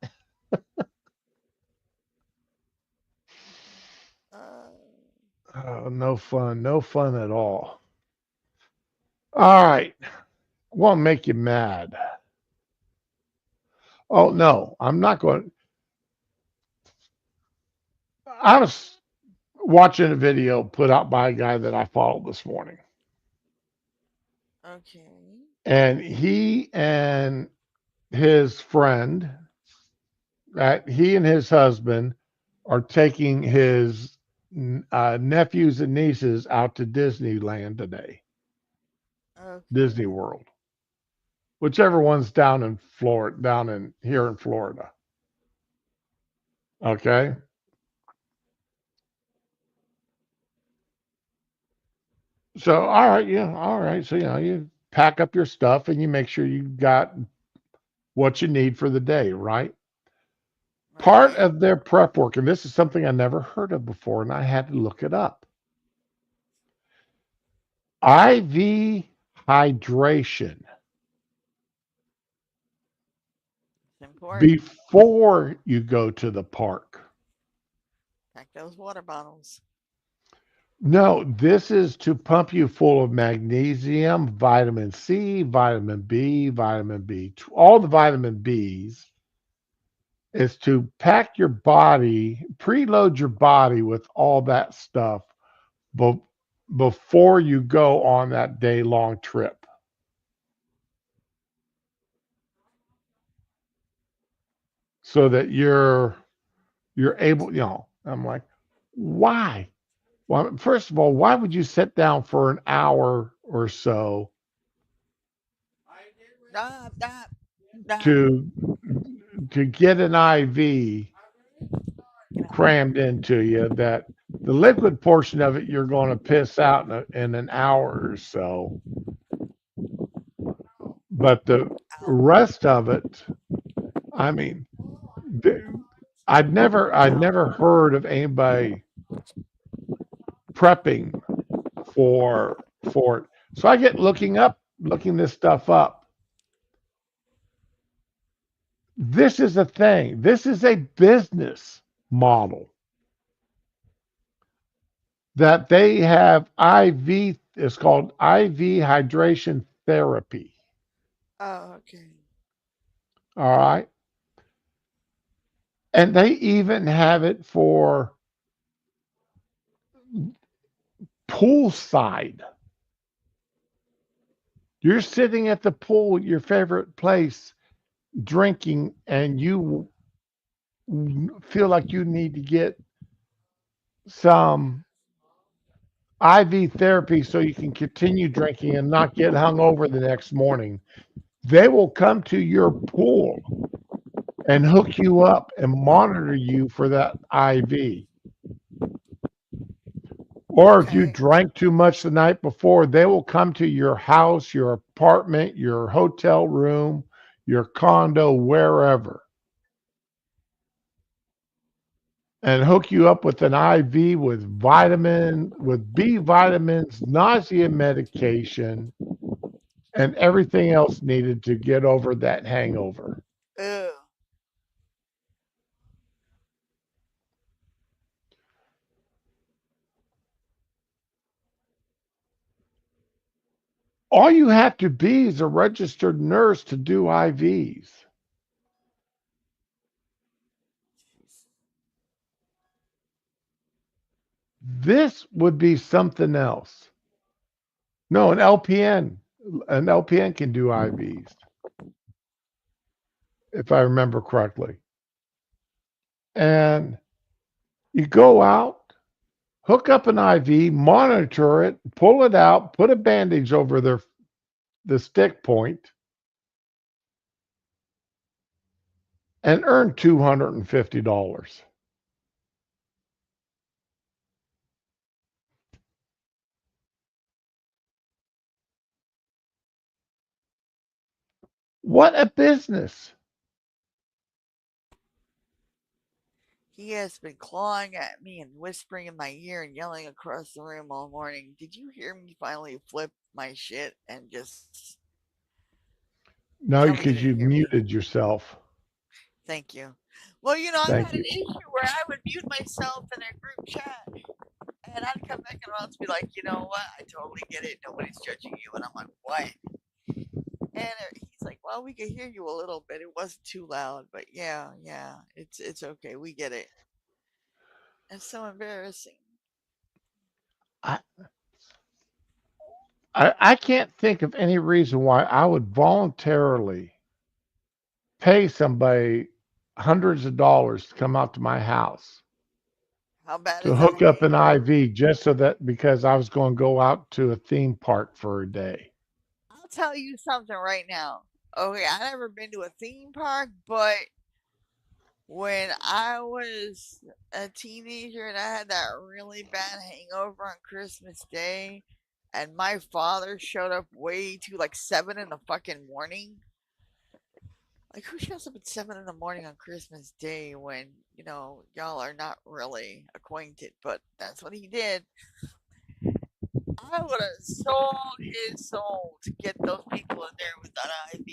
Uh, Oh, no fun, no fun at all. All right, want to make you mad? Oh no, I'm not going. I was watching a video put out by a guy that I followed this morning, okay. and he and his friend, he and his husband are taking his nephews and nieces out to Disneyland today, Disney Okay. World, whichever one's down in Florida, down in here in Florida. Okay, so all right, yeah, all right. So you pack up your stuff and you make sure you got what you need for the day, right? Part Right. of their prep work, and this is something I never heard of before, and I had to look it up. IV hydration It's important. before you go to the park. Pack those water bottles. No, this is to pump you full of magnesium, vitamin C, vitamin B, vitamin B. All the vitamin Bs is to pack your body, preload your body with all that stuff be- before you go on that day long trip so that you're able, I'm like, why? Well, first of all, why would you sit down for an hour or so Stop, stop, stop. to get an IV Get out. crammed into you that the liquid portion of it you're going to piss out in an hour or so, but the rest of it, I mean, th- I'd never heard of anybody prepping for it. So I get looking this stuff up. This is a thing. This is a business model that they have IV. It's called IV hydration therapy. Oh, okay. All right. And they even have it for poolside. You're sitting at the pool, your favorite place, drinking, and you feel like you need to get some IV therapy so you can continue drinking and not get hung over the next morning. They will come to your pool and hook you up and monitor you for that IV. Or if you Okay. drank too much the night before, they will come to your house, your apartment, your hotel room, your condo, wherever, and hook you up with an IV with B vitamins, nausea medication, and everything else needed to get over that hangover. Ew. All you have to be is a registered nurse to do IVs. Jeez. This would be something else. No, an LPN can do IVs, if I remember correctly. And you go out, hook up an IV, monitor it, pull it out, put a bandage over the stick point, and earn $250. What a business. He has been clawing at me and whispering in my ear and yelling across the room all morning. Did you hear me finally flip my shit and just No, tell me you because didn't you hear me? muted yourself. Thank you. Well, I've Thank had an you. issue where I would mute myself in a group chat and I'd come back and I'd be like, you know what? I totally get it. Nobody's judging you. And I'm like, what? And he's like, well, we could hear you a little bit. It wasn't too loud, but yeah, yeah, it's okay. We get it. It's so embarrassing. I, I can't think of any reason why I would voluntarily pay somebody hundreds of dollars to come out to my house How bad to is that hook up an hangover? IV just so that because I was going to go out to a theme park for a day. I'll tell you something right now. Okay, I never been to a theme park, but when I was a teenager and I had that really bad hangover on Christmas Day, and my father showed up way too like 7 in the fucking morning. Like who shows up at 7 in the morning on Christmas Day when y'all are not really acquainted? But that's what he did. I would have sold his soul to get those people in there with that IV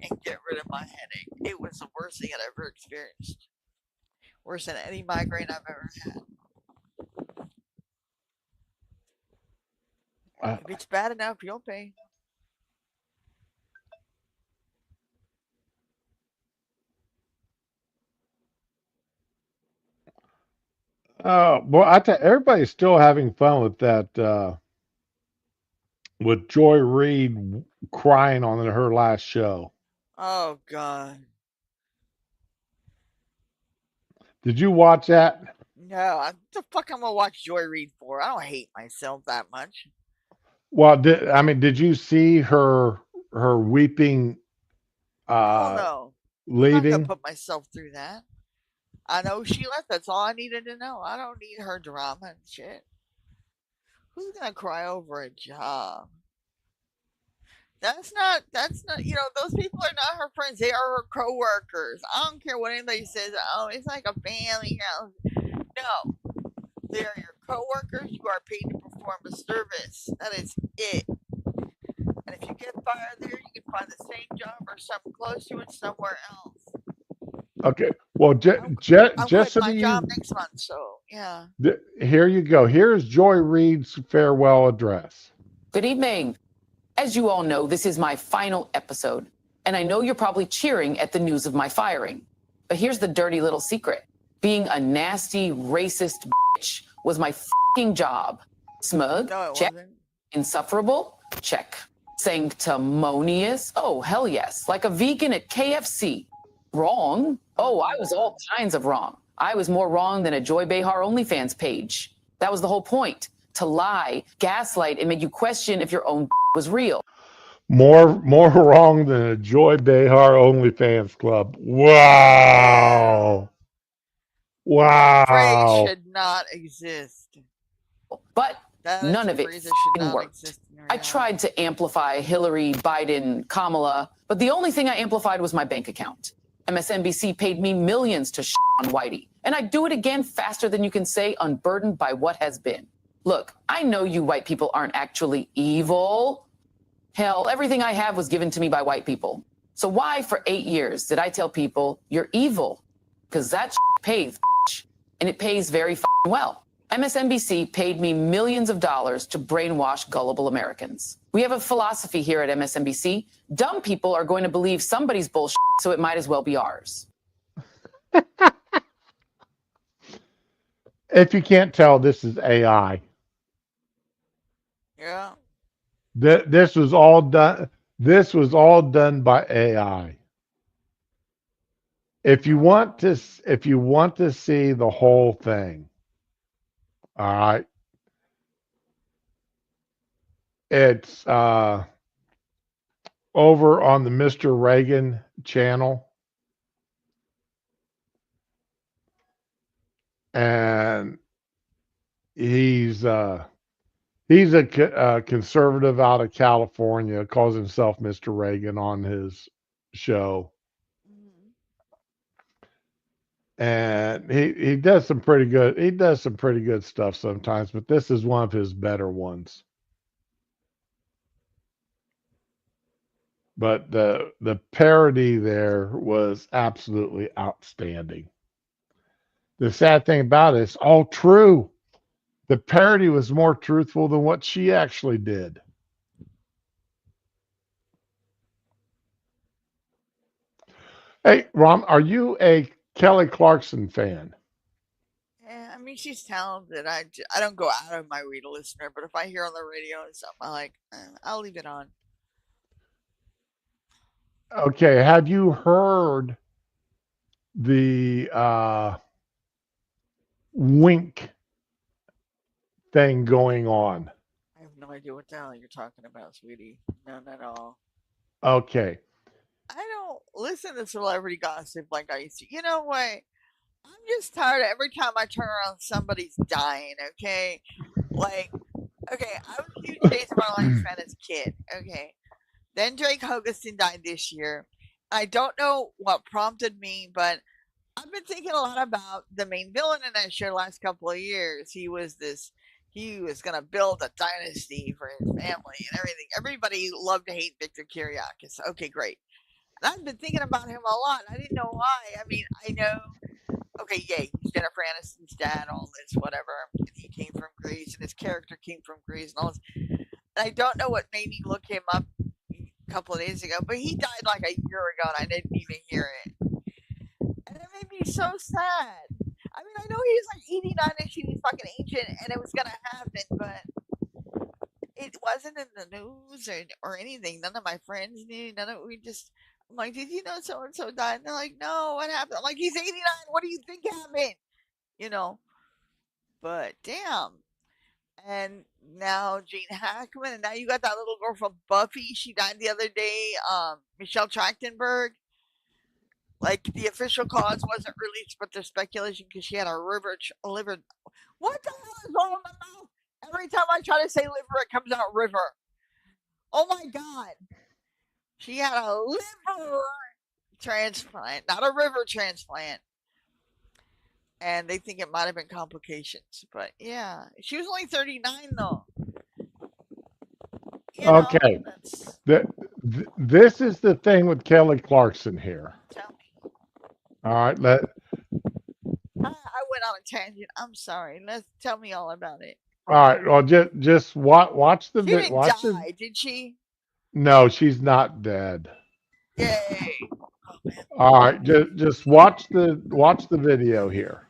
and get rid of my headache. It was the worst thing I'd ever experienced. Worse than any migraine I've ever had. Uh, If it's bad enough, you'll pay. well, everybody's still having fun with that, with Joy Reid crying on her last show. Oh God. Did you watch that? No, what the fuck I'm gonna watch Joy Reid for? I don't hate myself that much. Well, did you see her weeping, Hell uh, no. I'm not gonna leaving? put myself through that. I know she left. That's all I needed to know. I don't need her drama and shit. Who's gonna cry over a job? That's not those people are not her friends. They are her coworkers. I don't care what anybody says. Oh, it's like a family. No. They are your coworkers. You are paid to perform a service. That is it. And if you get fired there, you can find the same job or something close to it somewhere else. Okay. Well, I'm I'm just quitting so my that job next month, so yeah. here you go. Here's Joy Reid's farewell address. Good evening. As you all know, this is my final episode, and I know you're probably cheering at the news of my firing. But here's the dirty little secret. Being a nasty, racist bitch was my fucking job. Smug? No, it Check. wasn't. Insufferable? Check. Sanctimonious? Oh, hell yes. Like a vegan at KFC. Wrong? Oh, I was all kinds of wrong. I was more wrong than a Joy Behar OnlyFans page. That was the whole point. To lie, gaslight, and make you question if your own was real. More wrong than a Joy Behar OnlyFans club. Wow. That phrase Wow. should not exist. But That none is of a it phrase that should not worked. exist in I reality. tried to amplify Hillary, Biden, Kamala, but the only thing I amplified was my bank account. MSNBC paid me millions to on Whitey, and I'd do it again faster than you can say unburdened by what has been. Look, I know you white people aren't actually evil. Hell, everything I have was given to me by white people. So why for 8 years did I tell people you're evil? Because that pays, and it pays very well. MSNBC paid me millions of dollars to brainwash gullible Americans. We have a philosophy here at MSNBC. Dumb people are going to believe somebody's bullshit, so it might as well be ours. If you can't tell, this is AI. Yeah. This was all done. This was all done by AI. If you want to see the whole thing, all right, it's over on the Mr. Reagan channel, and he's a conservative out of California, calls himself Mr. Reagan on his show. And he does some pretty good stuff sometimes, but this is one of his better ones. But the parody there was absolutely outstanding. The sad thing about it, it's all true. The parody was more truthful than what she actually did. Hey, Rom, are you a Kelly Clarkson fan? Yeah, I mean, she's talented. I don't go out of my way to listen to her, but if I hear on the radio or something, I like, I'll leave it on. Okay, have you heard the wink thing going on? I have no idea what the hell you're talking about, sweetie. None at all. Okay. I don't listen to celebrity gossip like I used to. You know what? I'm just tired of every time I turn around, somebody's dying, okay? Like, okay, I was a huge Days of Our Lives fan as a kid, okay? Then Drake Hogestyn died this year. I don't know what prompted me, but I've been thinking a lot about the main villain in that show the last couple of years. He was going to build a dynasty for his family and everything. Everybody loved to hate Victor Kiriakis. Okay, great. And I've been thinking about him a lot. I didn't know why. I mean, I know, okay, yeah, he's Jennifer Aniston's dad, all this, whatever. And he came from Greece, and his character came from Greece, and all this. And I don't know what made me look him up a couple of days ago, but he died like a year ago, and I didn't even hear it. And it made me so sad. I mean, I know he's like 89 and he's fucking ancient, and it was gonna happen, but it wasn't in the news or anything. None of my friends knew. I'm like, did you know so and so died? And they're like, no, what happened? I'm like, he's 89. What do you think happened? You know. But damn. And now Gene Hackman, and now you got that little girl from Buffy. She died the other day. Michelle Trachtenberg. Like the official cause wasn't released, but there's speculation because she had a liver. What the hell is wrong with my mouth? Every time I try to say liver, it comes out river. Oh my god. She had a liver transplant, not a river transplant. And they think it might have been complications. But yeah, she was only 39 though. You know, Okay. This is the thing with Kelly Clarkson here. Tell me. All right. I went on a tangent. I'm sorry. Let's tell me all about it. All right. Well, just watch the She didn't watch die, the. did she? No, she's not dead. Yay! Oh, man. All right. Just watch the video here.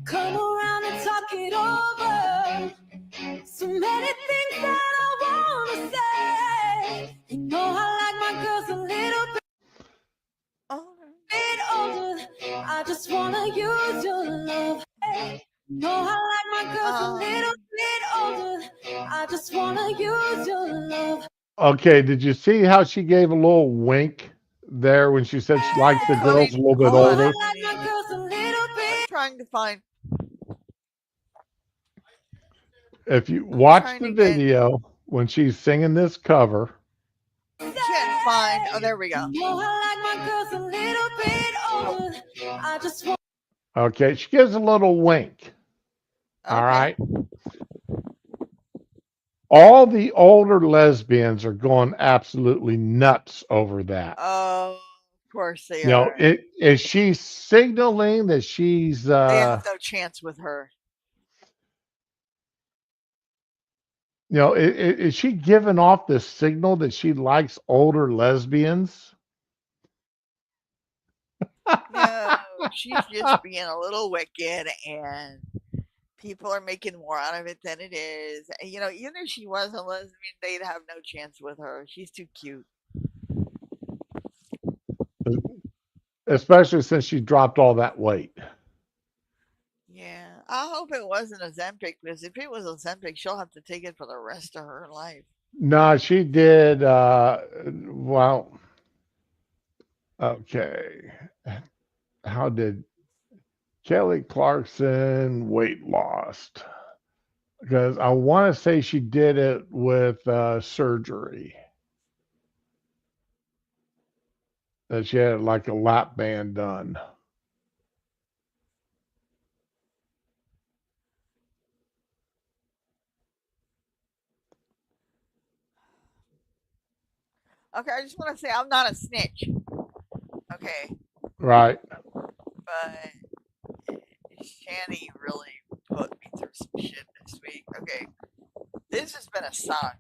Come around and talk it over. So many things that I wanna say. You know I like my girls a little bit older. I just wanna use your love. Hey. You know I like my girls a little bit older. I just wanna use your love. Okay, did you see how she gave a little wink there when she said she likes the girls a little bit older? I'm trying to find. If you watch the video when she's singing this cover. Can't find. Oh, there we go. Okay, she gives a little wink. All right. All the older lesbians are going absolutely nuts over that. Oh, of course they You know, are. is she signaling that she's They have no chance with her. You know, is she giving off the signal that she likes older lesbians? No, she's just being a little wicked, and people are making more out of it than it is. And, you know, even if she was a lesbian, they'd have no chance with her. She's too cute. Especially since she dropped all that weight. Yeah, I hope it wasn't Ozempic, because if it was Ozempic, she'll have to take it for the rest of her life. No, she did. Well, okay. How did Kelly Clarkson weight lost? Because I want to say she did it with surgery. That she had like a lap band done. Okay, I just want to say I'm not a snitch. Okay. Right. But Shanny really put me through some shit this week. Okay. This has been a saga.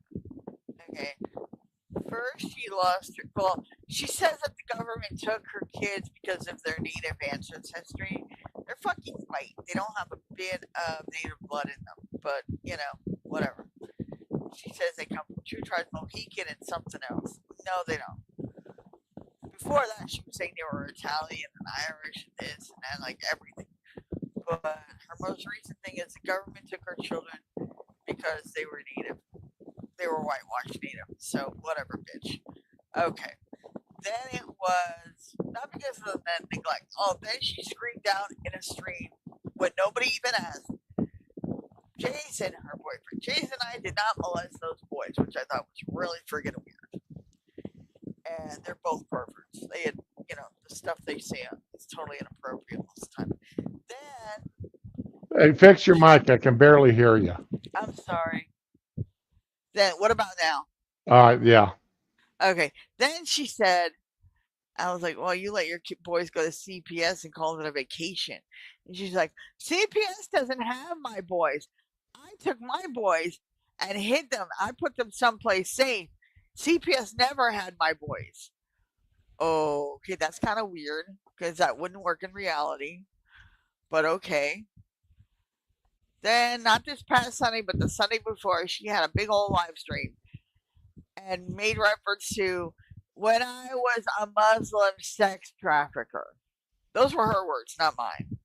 Okay. First, she lost her. Well, she says that the government took her kids because of their native ancestry. They're fucking white. They don't have a bit of native blood in them. But, you know, whatever. She says they come from two tribes, Mohican and something else. No, they don't. Before that, she was saying they were Italian and Irish and this and that, like everything. But her most recent thing is the government took her children because they were native. They were whitewashed native. So, whatever, bitch. Okay. Then it was not because of the neglect. Oh, then she screamed out in a stream when nobody even asked. Jason, her boyfriend, Jason and I did not molest those boys, which I thought was really friggin' weird. And they're both perverts. They had, you know, the stuff they say is totally inappropriate most of the time. Then. Hey, fix your mic. I can barely hear you. I'm sorry. Then, what about now? Yeah. Okay. Then she said, I was like, well, you let your boys go to CPS and call it a vacation. And she's like, CPS doesn't have my boys. I took my boys and hid them. I put them someplace safe. CPS never had my boys. Oh, okay, that's kind of weird because that wouldn't work in reality. But okay. Then, not this past Sunday, but the Sunday before, she had a big old live stream and made reference to when I was a Muslim sex trafficker. Those were her words, not mine.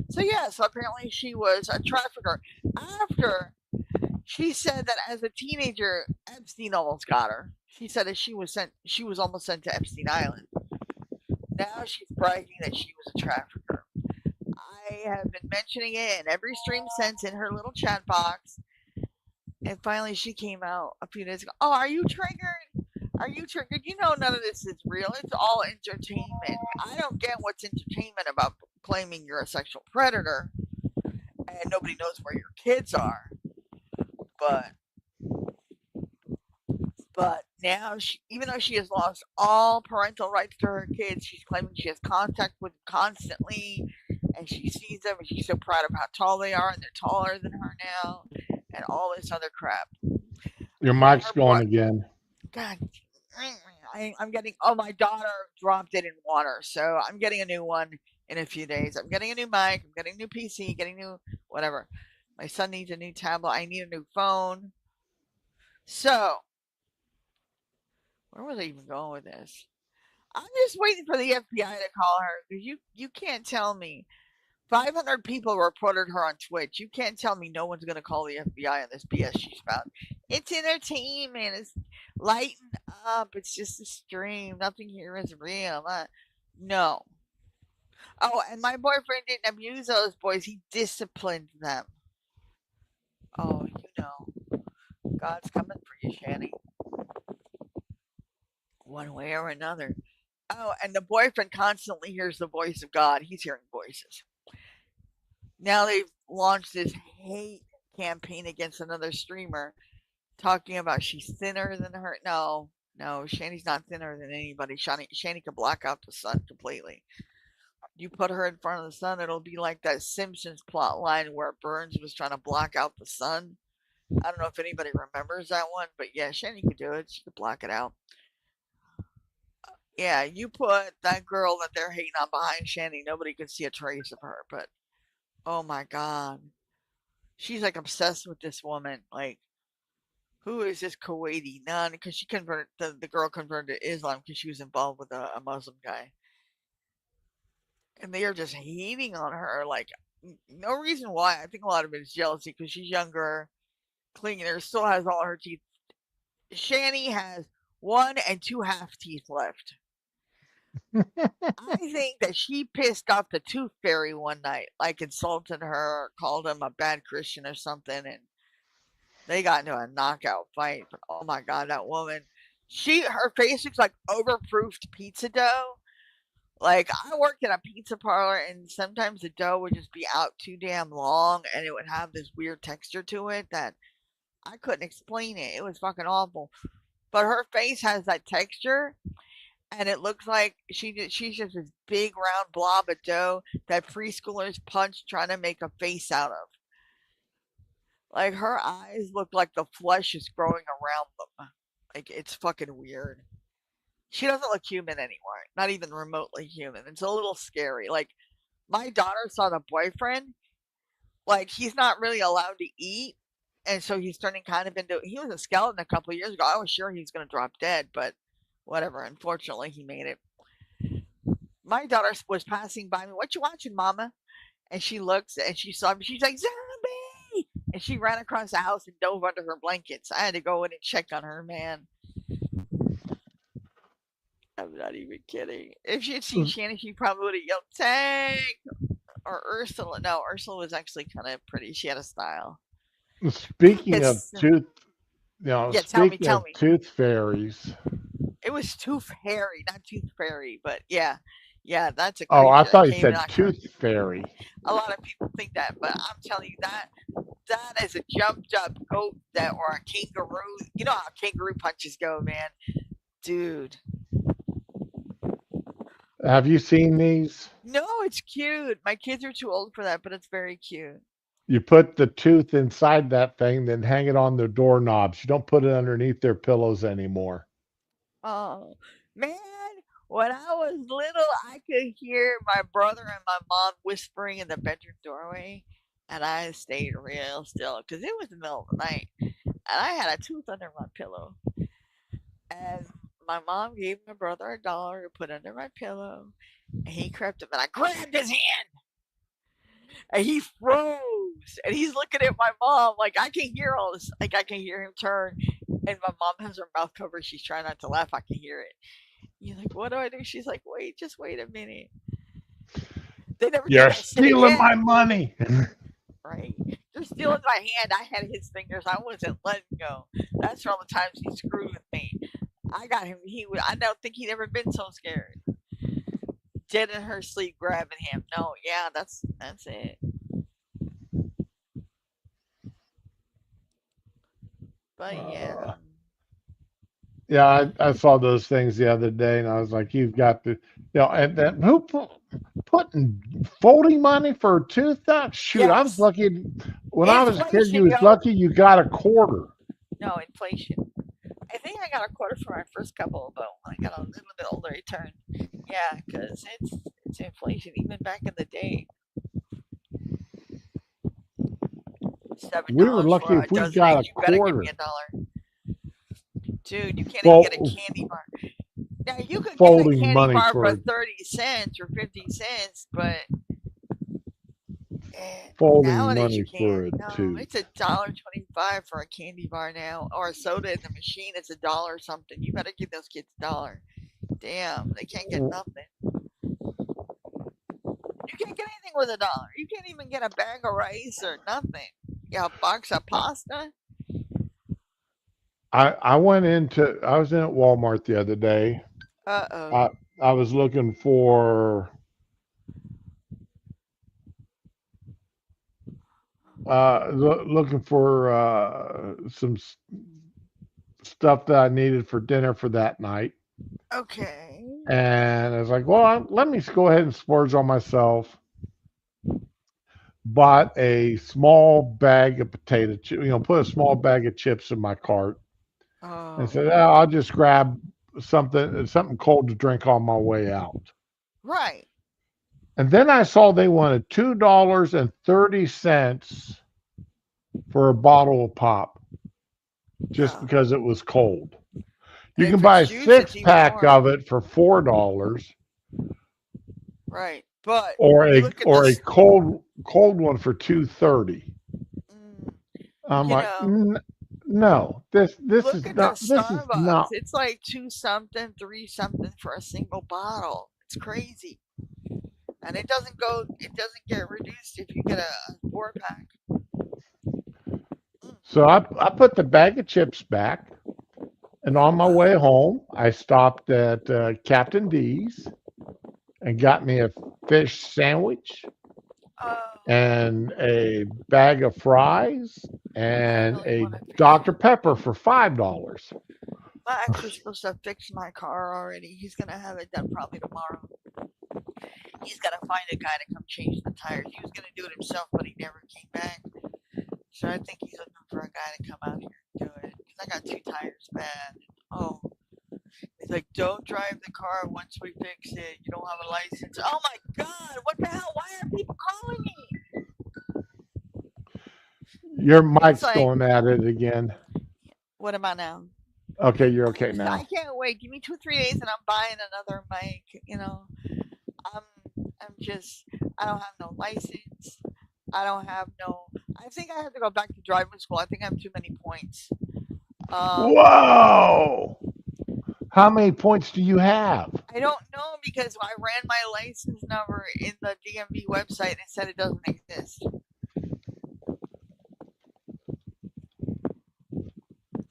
So yeah, so apparently she was a trafficker. After she said that as a teenager, Epstein almost got her. She said that she was almost sent to Epstein Island. Now she's bragging that she was a trafficker. I have been mentioning it in every stream since in her little chat box. And finally she came out a few days ago. Oh, are you triggered? Are you triggered? You know none of this is real. It's all entertainment. I don't get what's entertainment about claiming you're a sexual predator and nobody knows where your kids are. But now, even though she has lost all parental rights to her kids, she's claiming she has contact with them constantly, and she sees them, and she's so proud of how tall they are, and they're taller than her now, and all this other crap. Your mic's going again. God, I'm getting. Oh, my daughter dropped it in water, so I'm getting a new one in a few days. I'm getting a new mic. I'm getting a new PC. Getting new whatever. My son needs a new tablet. I need a new phone. So, where was I even going with this? I'm just waiting for the FBI to call her because you can't tell me 500 people reported her on Twitch. You can't tell me no one's gonna call the FBI on this BS she's found. It's entertainment. It's lighten up. It's just a stream. Nothing here is real. No. Oh, and my boyfriend didn't abuse those boys. He disciplined them. Oh, God's coming for you, Shanny. One way or another. Oh, and the boyfriend constantly hears the voice of God. He's hearing voices. Now they've launched this hate campaign against another streamer, talking about she's thinner than her. No, Shanny's not thinner than anybody. Shanny can block out the sun completely. You put her in front of the sun, it'll be like that Simpsons plot line where Burns was trying to block out the sun. I don't know if anybody remembers that one, but yeah, Shanny could do it. She could block it out. Yeah, you put that girl that they're hating on behind Shanny, nobody can see a trace of her. But oh my God, she's like obsessed with this woman. Like, who is this Kuwaiti nun? Because she converted the girl converted to Islam because she was involved with a Muslim guy, and they are just hating on her. Like, no reason why. I think a lot of it is jealousy because she's younger, cleaner, still has all her teeth. Shanny has 1 and 2 half teeth left. I think that she pissed off the tooth fairy one night, like insulted her, called him a bad Christian or something, and they got into a knockout fight. But oh my God, that woman, her face looks like overproofed pizza dough. Like, I worked in a pizza parlor, and sometimes the dough would just be out too damn long, and it would have this weird texture to it that I couldn't explain it. It was fucking awful. But her face has that texture, and it looks like she's just this big round blob of dough that preschoolers punch trying to make a face out of. Like, her eyes look like the flesh is growing around them. Like, it's fucking weird. She doesn't look human anymore. Not even remotely human. It's a little scary. Like, my daughter saw the boyfriend. Like, he's not really allowed to eat. And so he's turning kind of into. He was a skeleton a couple of years ago. I was sure he was going to drop dead, but whatever. Unfortunately, he made it. My daughter was passing by me. What you watching, Mama? And she looks and she saw me. She's like, zombie! And she ran across the house and dove under her blankets. I had to go in and check on her, man. I'm not even kidding. If she had seen Shannon, she probably would have yelled, Tank! Or Ursula. No, Ursula was actually kind of pretty. She had a style. Speaking of tooth, speaking of tooth fairies. It was Tooth Fairy, not Tooth Fairy, but yeah, that's a creature. Oh, I thought you said Tooth Fairy. A lot of people think that, but I'm telling you that is a jumped up goat or a kangaroo. You know how kangaroo punches go, man, dude. Have you seen these? No, it's cute. My kids are too old for that, but it's very cute. You put the tooth inside that thing, then hang it on the doorknobs. You don't put it underneath their pillows anymore. Oh, man. When I was little, I could hear my brother and my mom whispering in the bedroom doorway, and I stayed real still because it was the middle of the night, and I had a tooth under my pillow. And my mom gave my brother $1 to put under my pillow, and he crept up, and I grabbed his hand, and he froze, and he's looking at my mom like I can hear all this, like I can hear him turn, and my mom has her mouth covered. She's trying not to laugh. I can hear it. You're like, what do I do? She's like, just wait a minute. They never. You're stealing my money. Right. They're stealing my hand. I had his fingers. I wasn't letting go. That's for all the times he screwed with me. I got him. I don't think he'd ever been so scared. Dead in her sleep, grabbing him. No, yeah, that's it. But yeah. Yeah, I saw those things the other day, and I was like, "You've got to, and then who putting folding money for a tooth out? Shoot, yes. I was lucky when I was a kid. You was lucky you got a quarter. No, inflation. I think I got a quarter for my first couple, but when I got a little bit older, I turned. Yeah, because it's inflation. Even back in the day. We were $7 lucky for a if we dozen got eggs. a You better give me quarter. $1. Dude, you can't even get a Well, candy bar. Now you could get a folding candy money bar for for 30 cents or 50 cents, but folding nowadays you money for can't. a No, tooth. it's $1.25 for a candy bar now, or a soda in the machine. It's $1 something. You better give those kids $1. Damn, they can't get nothing. You can't get anything with $1. You can't even get a bag of rice or nothing. Yeah, a box of pasta. I was in at Walmart the other day. Uh-oh. I was looking for some stuff that I needed for dinner for that night. Okay. And I was like, well, let me go ahead and splurge on myself. Bought a small bag of potato chips, put a small bag of chips in my cart and said, Oh. oh, I'll just grab something cold to drink on my way out. Right. And then I saw they wanted $2.30 for a bottle of pop just Yeah. because it was cold. You And can if buy a it's juice, it's even 6-pack more. of it for $4, Right. But or you a look at or a this. cold one for $2.30. Mm, I'm you like, know, no, this look at the is Starbucks. not. It's like 2 something, 3 something for a single bottle. It's crazy. And it doesn't get reduced if you get a 4-pack. So I put the bag of chips back, and on my way home, I stopped at Captain D's and got me a fish sandwich Oh, and a bag of fries I and really a want a fish Dr. sandwich. Pepper for $5. My ex was supposed to fix my car already. He's gonna have it done probably tomorrow. He's gotta find a guy to come change the tires. He was gonna do it himself, but he never came back. So I think he's looking for a guy to come out here and do it. Because I got 2 tires bad. Oh, he's like, don't drive the car once we fix it. You don't have a license. Oh my God, what the hell? Why are people calling me? Your It's mic's like, going at it again. what am I now? Okay, you're okay now. I can't wait. Give me 2 3 days and I'm buying another mic. I'm just, I don't have no license. I don't have no. I think I have to go back to driving school. I think I have too many points. Whoa! How many points do you have? I don't know because I ran my license number in the DMV website and it said it doesn't exist.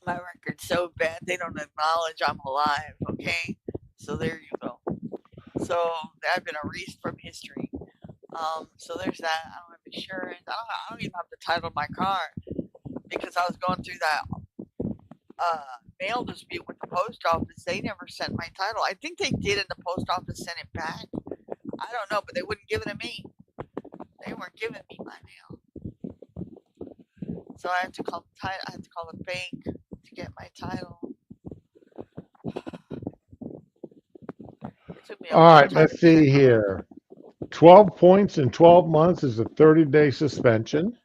My record's so bad they don't acknowledge I'm alive. Okay, so there you go. So I've been erased from history. So there's that. I don't have insurance. I don't even have the title of my car because I was going through that mail dispute with the post office. They never sent my title. I think they did, and the post office sent it back. I don't know, but they wouldn't give it to me. They weren't giving me my mail, so I had to call the I had to call the bank to get my title. It took me a All long right, time let's to get see that car. here. 12 points in 12 months is a 30-day suspension.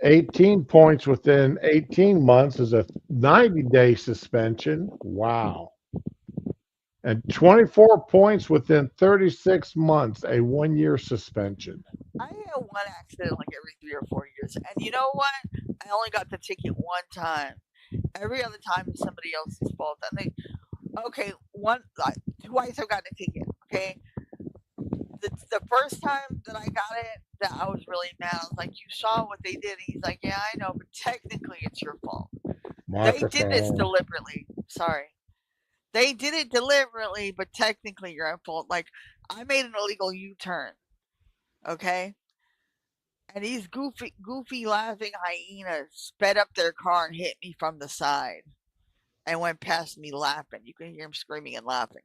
18 points within 18 months is a 90-day suspension. Wow. And 24 points within 36 months, a 1-year suspension. I had one accident like every 3 or 4 years, and you know what? I only got the ticket one time. Every other time is somebody else's fault. And they, okay, twice I've gotten a ticket. Okay, the first time that I got it, that I was really mad. I was like, "You saw what they did." And he's like, "Yeah, I know, but technically it's your fault. They did this Microphone. deliberately. Sorry, they did it deliberately, but technically you're at fault. Like I made an illegal U-turn, okay, and these goofy laughing hyenas sped up their car and hit me from the side and went past me laughing. You can hear them screaming and laughing.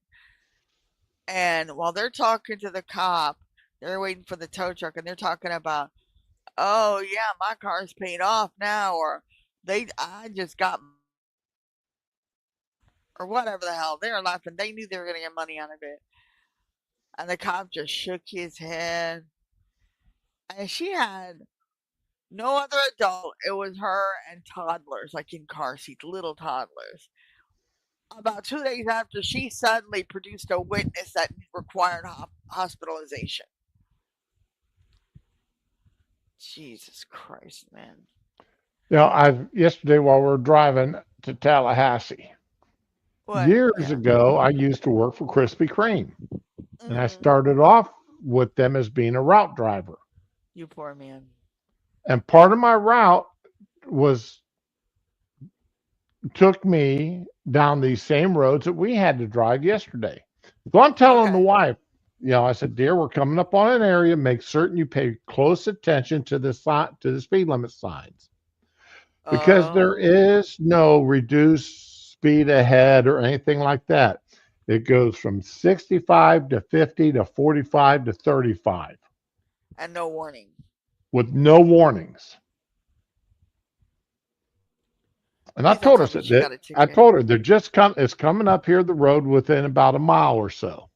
And while they're talking to the cop, they're waiting for the tow truck and they're talking about, oh yeah, my car's paid off now, or I just got, or whatever the hell. They were laughing. They knew they were gonna get money out of it. And the cop just shook his head. And she had No other adult. It was her and toddlers, like in car seats, little toddlers. About 2 days after, she suddenly produced a witness that required hospitalization. Jesus Christ, man. Yesterday while we were driving to Tallahassee, What? years Yeah. ago, I used to work for Krispy Kreme, and I Mm-hmm. started off with them as being a route driver. You poor man. And part of my route was took me down these same roads that we had to drive yesterday. So I'm telling the Okay. wife, I said, dear, we're coming up on an area. Make certain you pay close attention to the speed limit signs because there Oh. is no reduced speed ahead or anything like that. It goes from 65 to 50 to 45 to 35 And no warning. with no warnings. And I Please don't told her tell me she got a ticket. they're just it's coming up here the road within about a mile or so.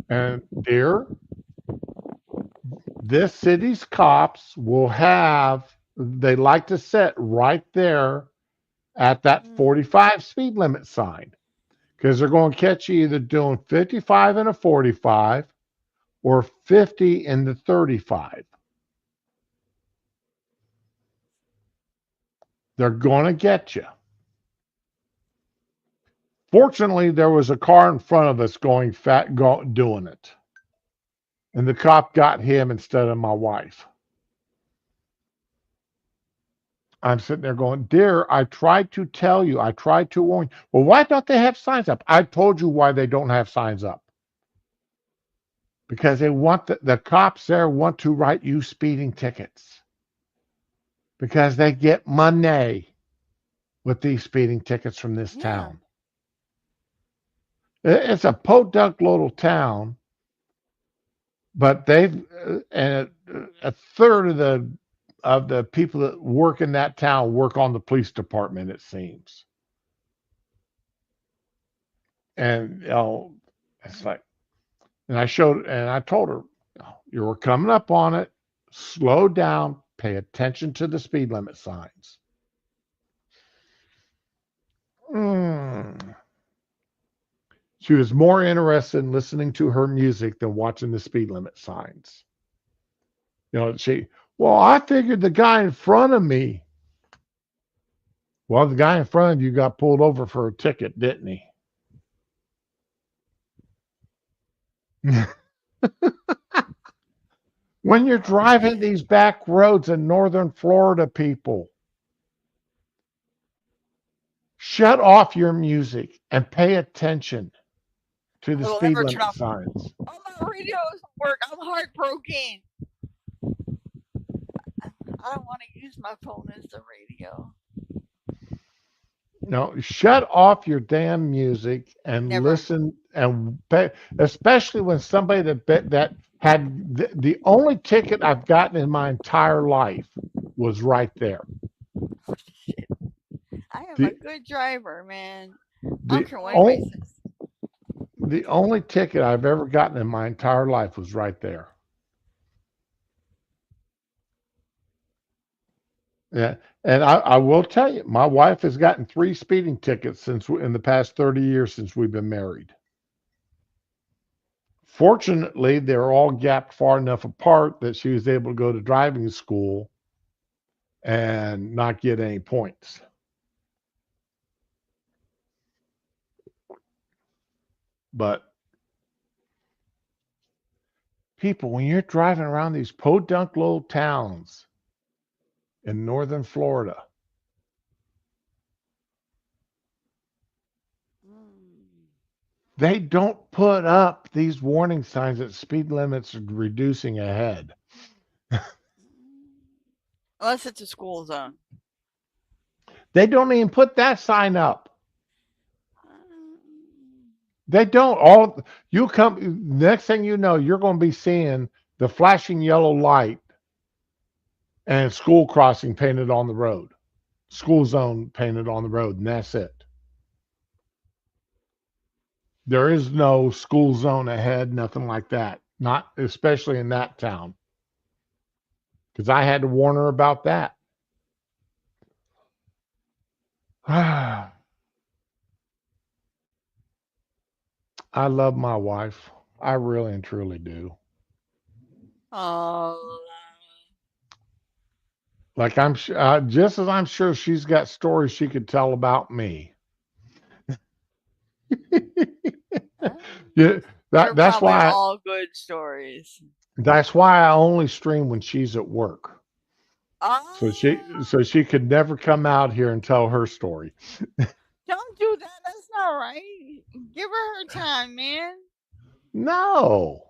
And dear, this city's cops they like to sit right there at that Mm. 45 speed limit sign because they're going to catch you either doing 55 in a 45 or 50 in the 35. They're going to get you. Fortunately, there was a car in front of us doing it. And the cop got him instead of my wife. I'm sitting there going, dear, I tried to tell you, I tried to warn you. Well, why don't they have signs up? I told you why they don't have signs up. Because they want the cops there want to write you speeding tickets. Because they get money with these speeding tickets from this Yeah. town. It's a podunk little town, but and a third of the people that work in that town work on the police department, it seems. And it's like, and I told her, you were coming up on it, slow down, pay attention to the speed limit signs. Mm. She was more interested in listening to her music than watching the speed limit signs. Well, I figured the guy in front of me. Well, the guy in front of you got pulled over for a ticket, didn't he? When you're Oh driving man. these back roads in northern Florida, people, shut off your music and pay attention to I the will speed never turn limit off. signs. Oh, my radio doesn't work. I'm heartbroken. I don't want to use my phone as the radio. No, shut off your damn music and Never. listen and pay, especially when somebody that had the only ticket I've gotten in my entire life was right there. Shit. I am a The good driver, man. I don't the care what anybody only says. the only ticket I've ever gotten in my entire life was right there. Yeah, and I will tell you, my wife has gotten 3 speeding tickets in the past 30 years since we've been married. Fortunately, they're all gapped far enough apart that she was able to go to driving school and not get any points. But people, when you're driving around these podunk little towns in northern Florida, Mm. they don't put up these warning signs that speed limits are reducing ahead. Unless it's a school zone. They don't even put that sign up. Mm. They don't. All you come next thing you know, you're going to be seeing the flashing yellow light and school crossing painted on the road, school zone painted on the road, and that's it. There is no school zone ahead, nothing like that. Not especially in that town. because I had to warn her about that. I love my wife. I really and truly do. Oh, Like just as I'm sure she's got stories she could tell about me. Yeah, they're that's probably why all good stories. I only stream when she's at work. So Oh, she could never come out here and tell her story. don't do that. That's not right. Give her time, man. No.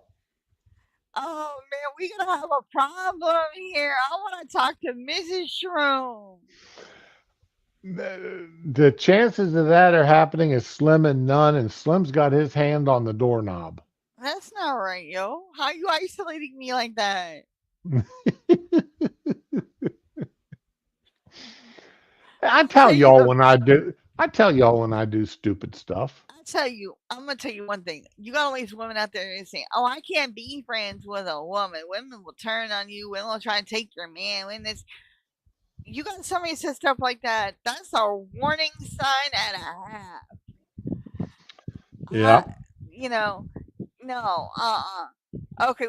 Oh man, we gonna have a problem here. I want to talk to Mrs. Shroom. The chances of that are happening is slim and none, and Slim's got his hand on the doorknob. That's not right, yo. How you isolating me like that? I I'll tell tell you y'all the. when I do. I tell y'all when I do stupid stuff. I'll tell you. I'm gonna tell you one thing. You got all these women out there who say, "Oh, I can't be friends with a woman. Women will turn on you. Women will try to take your man. When this, you got somebody says stuff like that. That's a warning sign and a half. Yeah. You know, no, Okay,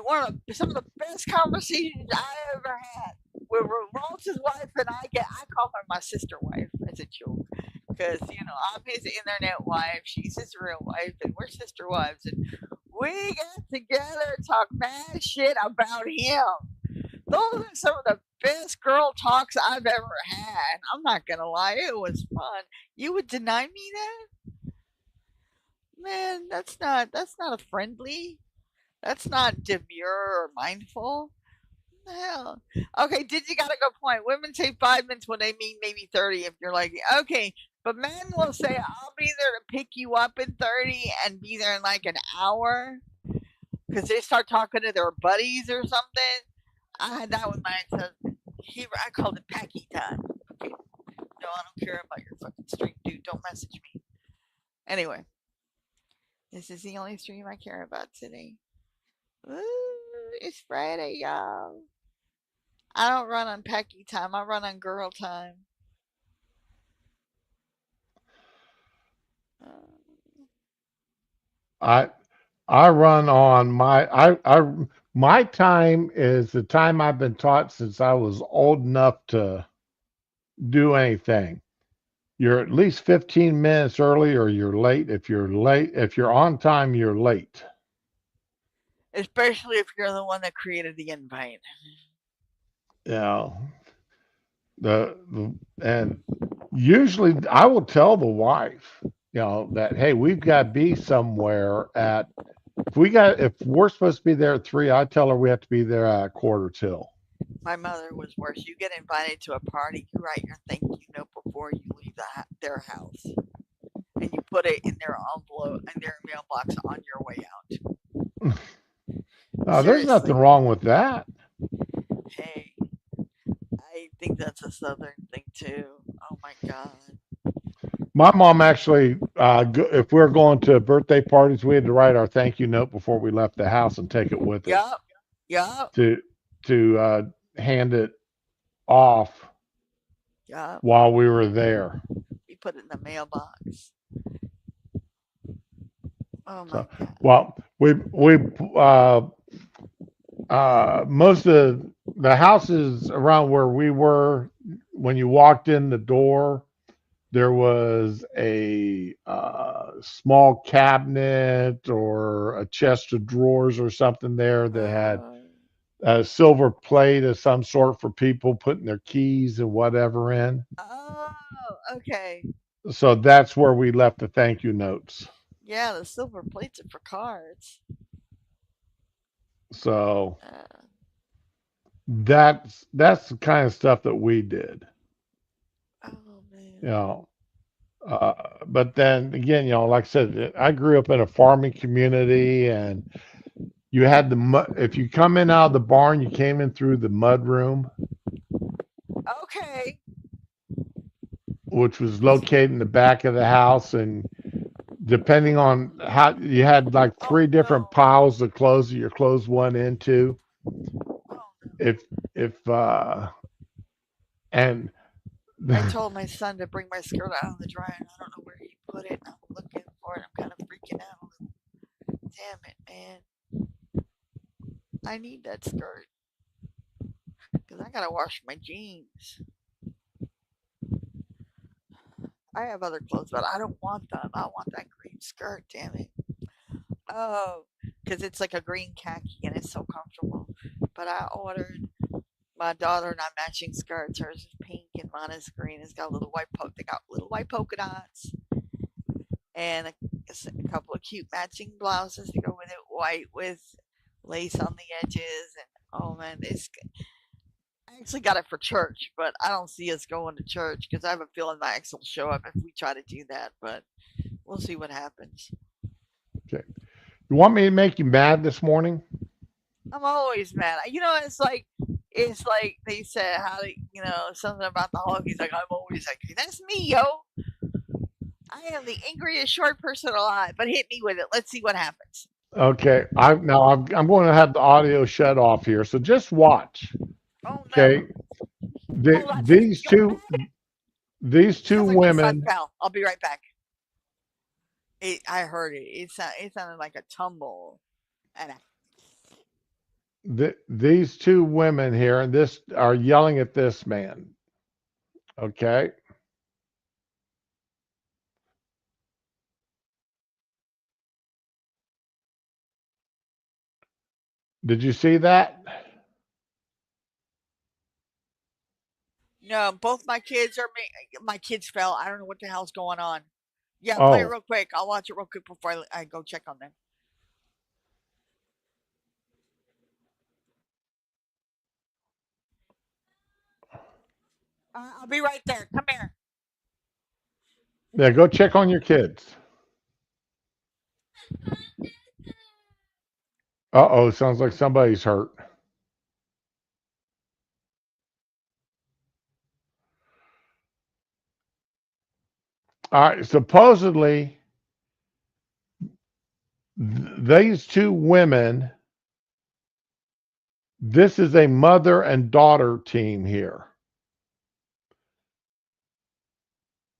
some of the best conversations I ever had with Ross's wife, and I call her my sister wife as a joke, because I'm his internet wife, she's his real wife, and we're sister wives, and we got together and talk mad shit about him. Those are some of the best girl talks I've ever had. I'm not gonna lie, it was fun. You would deny me that? Man, that's not a friendly. That's not demure or mindful. What the hell? Okay, did you got a good point? Women say 5 minutes when they mean maybe 30 if you're like, okay, but men will say, I'll be there to pick you up in 30 and be there in like an hour because they start talking to their buddies or something. I had that with my ex-husband. I called it packy time. Okay, no, I don't care about your fucking stream, dude. Don't message me. Anyway, this is the only stream I care about today. Ooh, it's Friday, y'all. I don't run on Pecky time. I run on girl time. Uh, I run on my time is the time I've been taught since I was old enough to do anything. You're at least 15 minutes early or you're late. If you're on time, you're late. especially if you're the one that created the invite. You know, and usually I will tell the wife, that hey, we've got to be somewhere at if we're supposed to be there at 3, I tell her we have to be there at 1:45. My mother was worse. You get invited to a party, you write your thank you note before you leave their house, and you put it in their envelope in their mailbox on your way out. There's nothing Seriously. wrong with that. Hey, I think that's a southern thing too. Oh my god. My mom actually, if we were going to birthday parties, we had to write our thank you note before we left the house and take it with us Yup. Yup. to hand it off Yup. while we were there. We put it in the mailbox. Oh my So, god. well, we most of the houses around where we were, when you walked in the door, there was a small cabinet or a chest of drawers or something there that had a silver plate of some sort for people putting their keys and whatever in. Oh, okay. So that's where we left the thank you notes. Yeah, the silver plates are for cards. So that's the kind of stuff that we did. Oh man. You know, but then again, like I said, I grew up in a farming community, and you had the mud. If you come in out of the barn, you came in through the mud room, Okay. which was located in the back of the house, and depending on how you had like 3 different piles of clothes that your clothes went into. Oh no. If if and I told my son to bring my skirt out of the dryer, and I don't know where he put it. I'm looking for it. I'm kind of freaking out. Damn it, man! I need that skirt because I gotta wash my jeans. I have other clothes, but I don't want them. I want that green skirt. Damn it! Oh, because it's like a green khaki and it's so comfortable. But I ordered my daughter and I matching skirts. Hers is pink and mine is green. It's got little white They got little white polka dots and a couple of cute matching blouses to go with it. White with lace on the edges. And oh man, I actually got it for church, but I don't see us going to church because I have a feeling my ex will show up if we try to do that. But we'll see what happens. okay. You want me to make you mad this morning? I'm always mad. It's like they said how to, something about the Hulk. He's like, I'm always angry. That's me, yo. I am the angriest short person alive. But hit me with it. Let's see what happens. Okay. I'm going to have the audio shut off here, so just watch. Oh Okay. no! Hold on. These two Sounds like my son women. fell. I'll be right back. I heard it. It sounded like a tumble. And These two women here and this are yelling at this man. Okay. Did you see that? no, both my kids my kids fell. I don't know what the hell's going on. Yeah, play it Oh, real quick. I'll watch it real quick before I go check on them. I'll be right there. Come here. yeah, go check on your kids. Uh-oh, sounds like somebody's hurt. All right, supposedly these two women, this is a mother and daughter team here.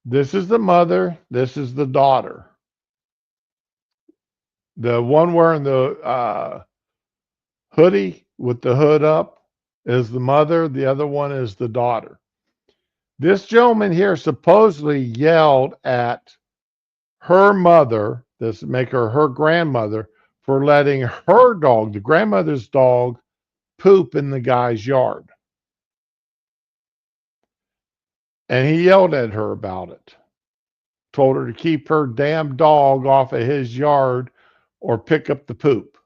This is the mother, this is the daughter. The one wearing the hoodie with the hood up is the mother, the other one is the daughter. This gentleman here supposedly yelled at her mother, this make her grandmother, for letting her dog, the grandmother's dog, poop in the guy's yard. And he yelled at her about it. Told her to keep her damn dog off of his yard or pick up the poop.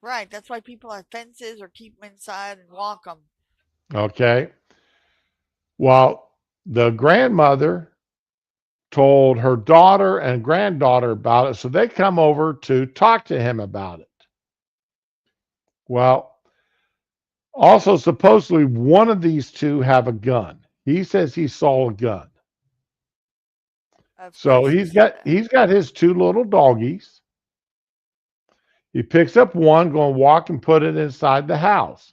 Right. That's why people have fences or keep them inside and walk them. Okay. Well, the grandmother told her daughter and granddaughter about it, so they come over to talk to him about it. Well, also supposedly one of these two have a gun. He says he saw a gun. So he's got his two little doggies. He picks up one, going to walk and put it inside the house.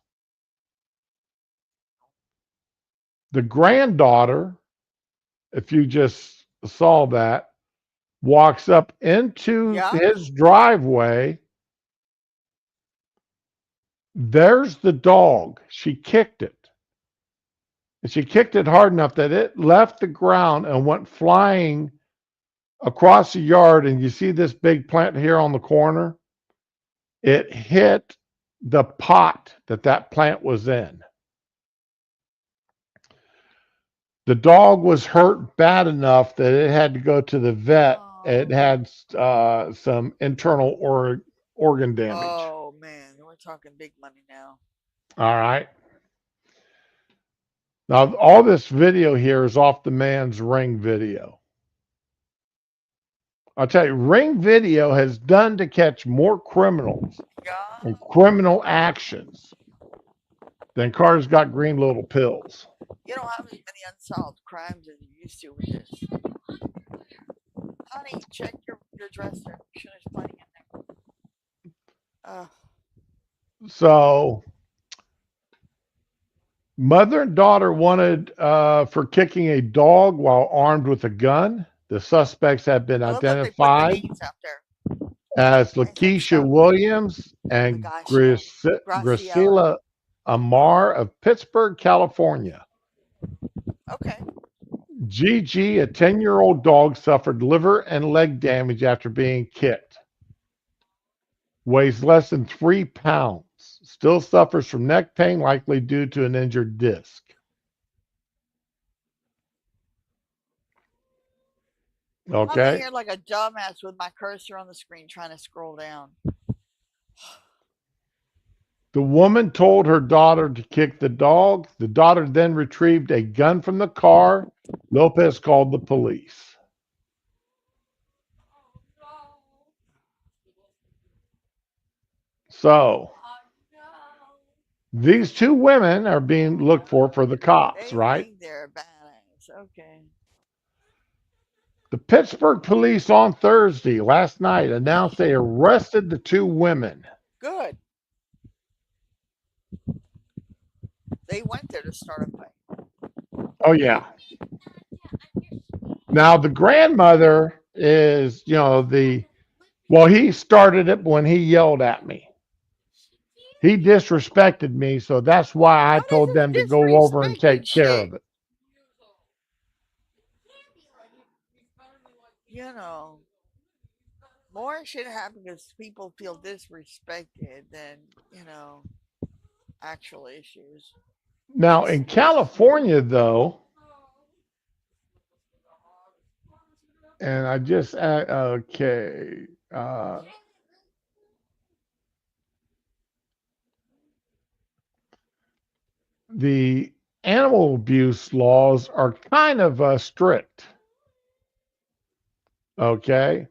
The granddaughter, if you just saw that, walks up into his driveway. There's the dog. She kicked it. And she kicked it hard enough that it left the ground and went flying across the yard. And you see this big plant here on the corner? It hit the pot that plant was in. The dog was hurt bad enough that it had to go to the vet. It had some internal organ damage. Oh man, we're talking big money now. All right. Now, all this video here is off the man's Ring video. I'll tell you, Ring video has done to catch more criminals and criminal actions than Carter's Got Green Little Pills. You don't have as many unsolved crimes as you used to with this. Honey, check your dresser. I'm sure there's plenty in there. So Mother and daughter wanted for kicking a dog while armed with a gun. The suspects have been I love that they put the identified names up there. as I think Lakeisha so. Williams and Graciela. Graciela Amar of Pittsburgh, California. Okay. Gigi, a 10-year-old dog, suffered liver and leg damage after being kicked. Weighs less than 3 pounds. Still suffers from neck pain, likely due to an injured disc. I'm over Okay. here like a dumbass with my cursor on the screen trying to scroll down. The woman told her daughter to kick the dog. The daughter then retrieved a gun from the car. Lopez called the police. So, these two women are being looked for the cops, They right? think they're badass. Okay. The Pittsburgh police on Thursday, last night, announced they arrested the two women. Good. They went there to start a fight. Oh, yeah. Now, the grandmother is, well, he started it when he yelled at me. He disrespected me, so that's why I What told is them to this go over and take disrespecting care shit? of it. You know, more shit happens because people feel disrespected than, actual issues. Now, in California, though, and I just, okay, the animal abuse laws are kind of strict. Okay.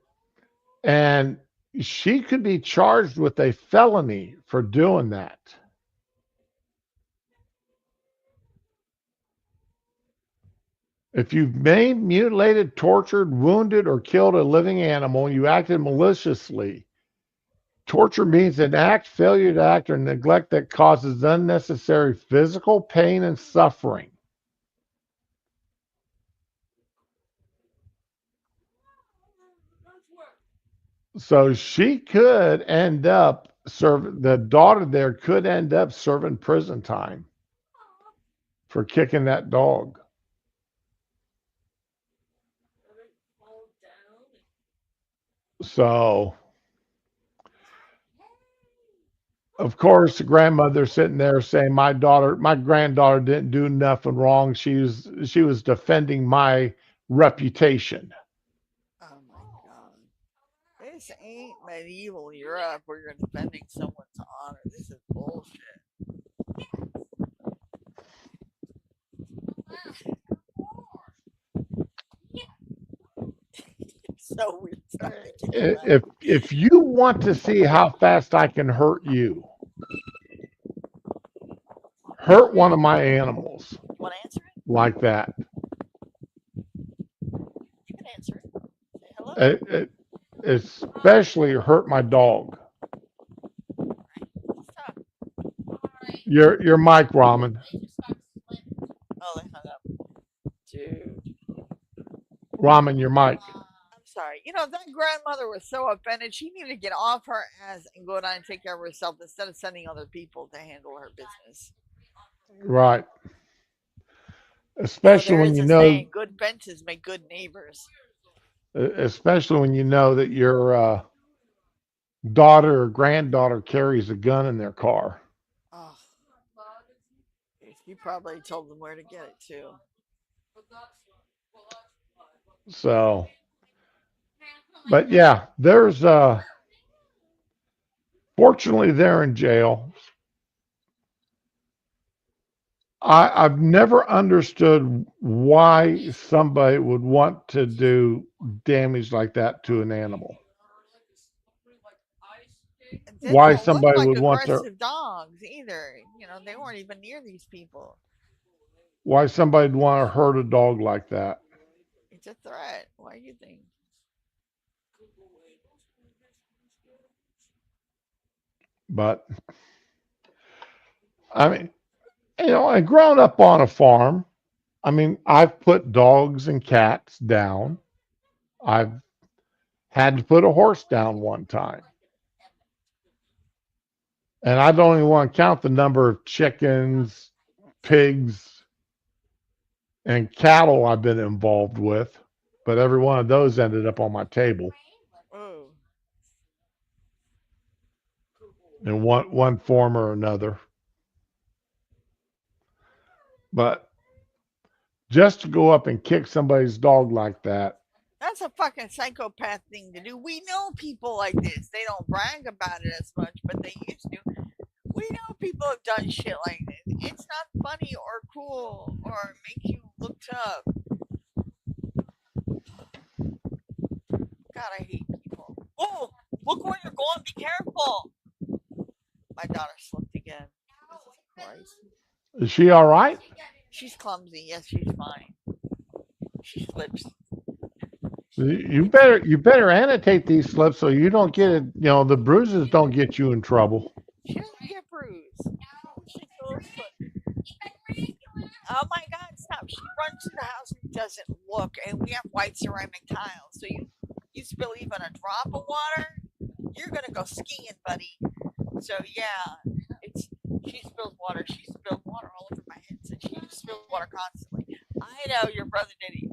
And she could be charged with a felony for doing that. If you've maimed, mutilated, tortured, wounded, or killed a living animal, you acted maliciously. Torture means an act, failure to act, or neglect that causes unnecessary physical pain and suffering. So she could end up serving, the daughter there could end up serving prison time for kicking that dog. So, of course, the grandmother sitting there saying, my granddaughter didn't do nothing wrong. She was defending my reputation. Oh my god. This ain't medieval Europe where you're defending someone's honor. This is bullshit. So weird. If you want to see how fast I can hurt you, hurt one of my animals Want to answer it? like that. You can answer it. Say hello. Especially hurt my dog. Stop. Your mic, Ramen. Oh, they hung up. Dude. Ramen, your mic. I'm sorry. That grandmother was so offended. She needed to get off her ass and go down and take care of herself instead of sending other people to handle her business. Right. Especially There when is you a know, saying, good fences make good neighbors. especially when you know that your daughter or granddaughter carries a gun in their car. Oh, you probably told them where to get it too. So, but yeah, there's fortunately they're in jail. I've never understood why somebody would want to do damage like that to an animal. They Why don't look somebody like would want to, aggressive dogs either. They weren't even near these people. why somebody'd want to hurt a dog like that. It's a threat. Why do you think? But I mean, And growing up on a farm, I mean, I've put dogs and cats down. I've had to put a horse down one time. And I don't even want to count the number of chickens, pigs, and cattle I've been involved with, but every one of those ended up on my table Oh, in one form or another. But just to go up and kick somebody's dog like that, that's a fucking psychopath thing to do. We know people like this. They don't brag about it as much, but they used to. We know people have done shit like this. It's not funny or cool or make you look tough. God, I hate people. Oh, look where you're going. Be careful. My daughter slipped again. Jesus Christ. is she all right? She's clumsy. Yes, she's fine. She slips. You better annotate these slips so you don't get it. The bruises don't get you in trouble. She doesn't get bruised. She goes, oh my God, stop. She runs to the house and doesn't look. And we have white ceramic tiles. So you spill even a drop of water, you're going to go skiing, buddy. So yeah, it's she spills water. She spilled water all over my hands. And she spills water constantly. I know your brother did it.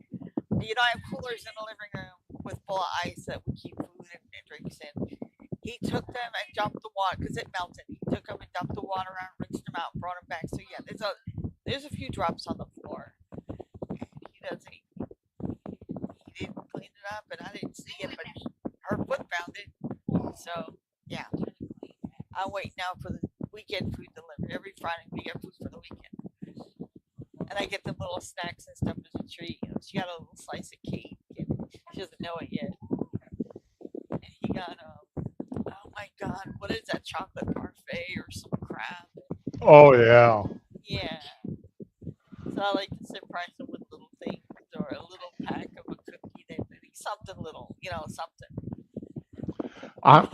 I have coolers in the living room with full of ice that we keep food and drinks in. He took them and dumped the water because it melted. He took them and dumped the water out, rinsed them out, brought them back. So yeah, there's a few drops on the floor. And he doesn't. He didn't clean it up, and I didn't see it, but her foot found it. So yeah, I'm waiting now for the weekend food delivery. Every Friday we get food for the weekend, and I get the little snacks and stuff as a treat. She got a little slice of cake, and she doesn't know it yet. And he got oh my God, what is that, chocolate parfait or some crap? Oh yeah. Yeah. So I like to surprise them with little things or a little pack of a cookie that something little, something. I'm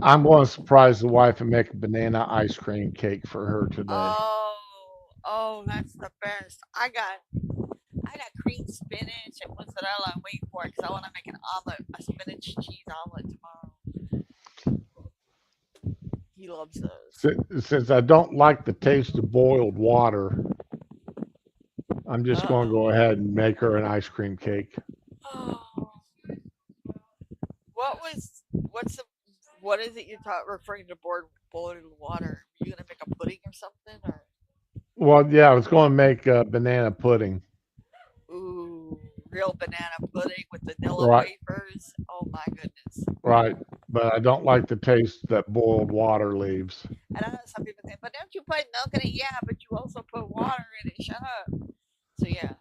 I'm going to surprise the wife and make a banana ice cream cake for her today. Oh, that's the best. I got cream spinach and mozzarella. I'm waiting for it because I want to make an omelet, a spinach cheese omelet tomorrow. He loves those. Since I don't like the taste of boiled water, I'm just going to Uh-oh. go ahead and make her an ice cream cake. Oh. What is it you're referring to boiled water? Are you gonna make a pudding or something or? Well, yeah, I was going to make banana pudding. Ooh, real banana pudding with vanilla Right, wafers. Oh my goodness. right. But I don't like the taste that boiled water leaves. And I know some people say, but don't you put milk in it? Yeah, but you also put water in it. Shut up. So yeah,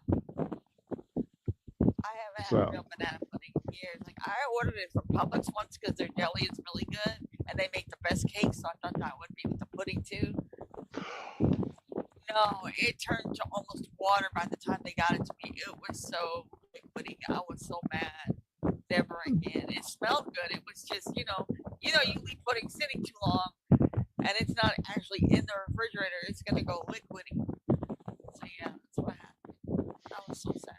I haven't had a So, real banana pudding in years. Like I ordered it from Publix once because their deli is really good and they make the best cakes. So I thought that would be with the pudding too. No, it turned to almost water by the time they got it to me. It was so liquidy. I was so mad. Never again. It smelled good. It was just, you leave pudding sitting too long, and it's not actually in the refrigerator. It's gonna go liquidy. So yeah, that's what happened. I was so sad.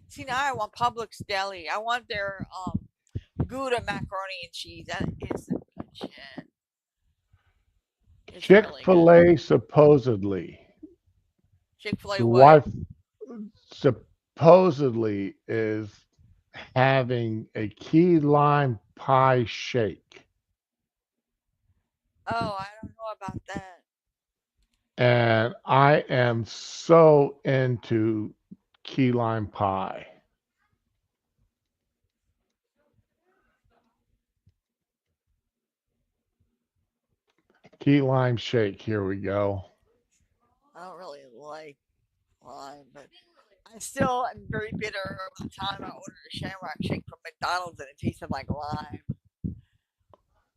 See, now I want Publix deli. I want their Gouda macaroni and cheese. That is some good shit. It's really good. Chick-fil-A supposedly, Chick-fil-A the what? wife supposedly is having a key lime pie shake. Oh, I don't know about that. And I am so into key lime pie. Key lime shake. Here we go. I don't really like lime, but I still am very bitter over the time I ordered a Shamrock Shake from McDonald's and it tasted like lime.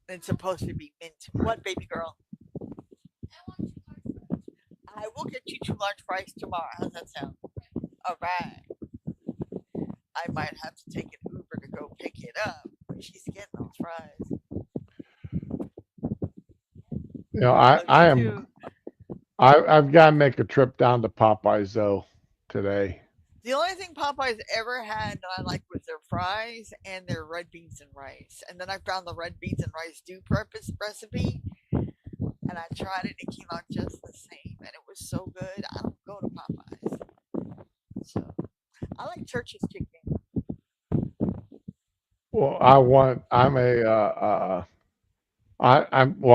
It's supposed to be mint. What, baby girl? I will get you 2 large fries tomorrow. How's that sound? All right. I might have to take an Uber to go pick it up. But she's getting those fries. I Love you am too. I've got to make a trip down to Popeyes though today. The only thing Popeyes ever had that I liked was their fries and their red beans and rice. And then I found the red beans and rice do purpose recipe, and I tried it. It came out just the same, and it was so good. I don't go to Popeyes. So I like Church's chicken. Well,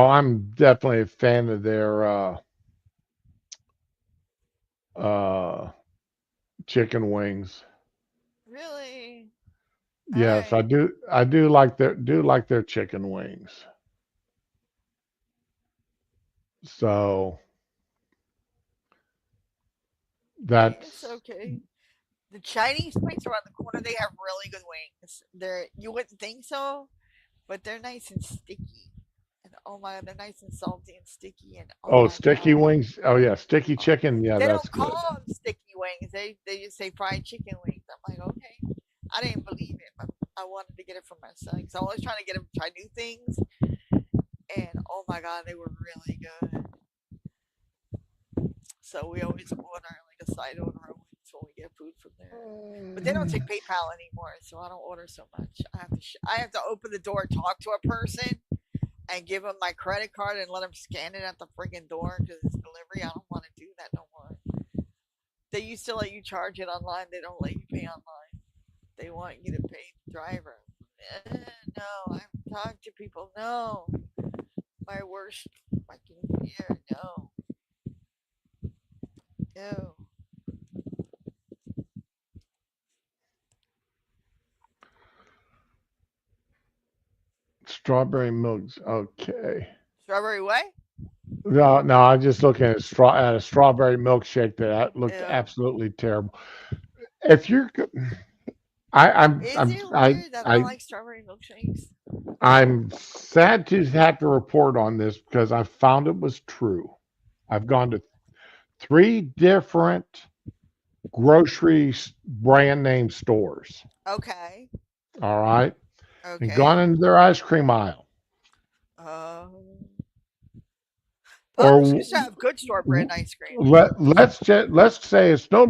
I'm definitely a fan of their uh chicken wings. Really? All Yes, right. I do like their chicken wings. So It's that's okay. The Chinese place around the corner, they have really good wings. They're you wouldn't think so, but they're nice and sticky. And oh my god, they're nice and salty and sticky and oh oh my sticky god. wings. Oh yeah, sticky Oh, chicken. Yeah, they that's don't good. call them sticky wings. They just say fried chicken wings. I'm like, okay. I didn't believe it, but I wanted to get it for my son because I'm always trying to get him to try new things. And oh my god, they were really good. So we always order like a side order of wings when we get food from there. But they don't take PayPal anymore, so I don't order so much. I have to open the door, talk to a person, and give them my credit card and let them scan it at the friggin' door because it's delivery. I don't want to do that no more. They used to let you charge it online. They don't let you pay online. They want you to pay the driver. Eh, no, I've talked to people. No, my worst fucking fear. No, no. Strawberry milks. Okay. Strawberry what? No, no, I'm just looking at a strawberry milkshake that looked Ew. absolutely terrible. If you're, I, I'm, Is I'm, it weird that I don't like strawberry milkshakes? I'm sad to have to report on this because I found it was true. I've gone to three different brand name stores. Okay. All right, and gone Okay. into their ice cream aisle, Um, Publix or used to have good store brand ice cream. let's say it's no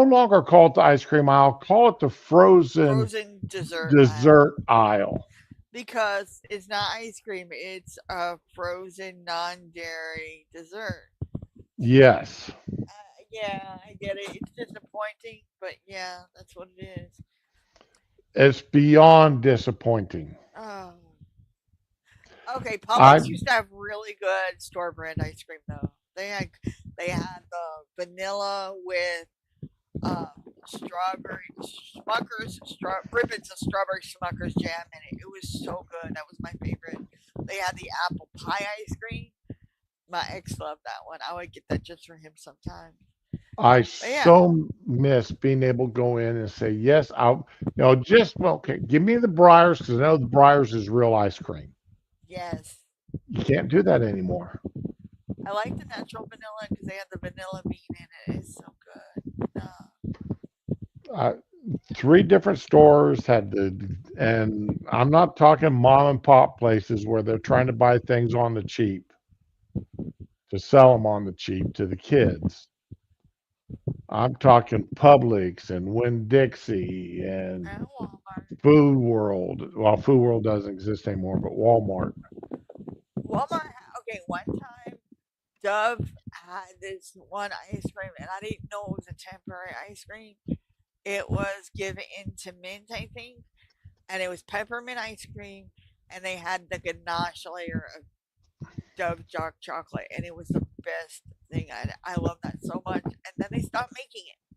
longer called the ice cream aisle. Call it the frozen Frozen dessert aisle. dessert aisle. Because it's not ice cream, it's a frozen non dairy dessert. Yes, Yeah, I get it. It's disappointing, but yeah, that's what it is. it's beyond disappointing. Oh. Okay, I Publix used to have really good store brand ice cream though. They had the vanilla with uh, strawberry Smuckers, ribbons of strawberry Smuckers jam in it. It was so good. That was my favorite. They had the apple pie ice cream. My ex loved that one. I would get that just for him sometimes. I But yeah, so miss being able to go in and say yes. Just well, okay. Give me the Briars because I know the Briars is real ice cream. yes. You can't do that anymore. I like the natural vanilla because they had the vanilla bean in it. It's so good. Uh, Three different stores had and I'm not talking mom and pop places where they're trying to buy things on the cheap to sell them on the cheap to the kids. I'm talking Publix and Winn Dixie and And Walmart. Food World. Well, Food World doesn't exist anymore, but Walmart. Okay, one time Dove had this one ice cream, and I didn't know it was a temporary ice cream. It was given into mint, I think, and it was peppermint ice cream, and they had the ganache layer of Dove dark chocolate, and it was the best thing. I love that so much. And then they stopped making it.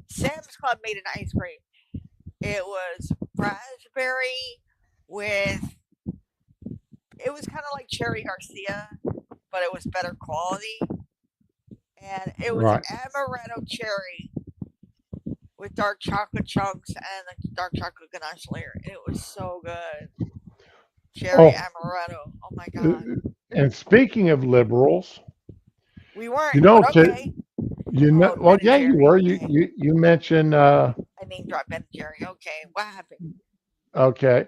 Sam's Club made an ice cream. It was raspberry with. It was kind of like Cherry Garcia, but it was better quality. And it was Right. amaretto cherry with dark chocolate chunks and the dark chocolate ganache layer. It was so good. Cherry Oh, amaretto. Oh my uh, god. and speaking of liberals, We you weren't, know, but okay. Oh, well, Ben and yeah, you Jerry. were. Okay. You mentioned I name dropped Ben and Jerry. Okay. What happened? okay.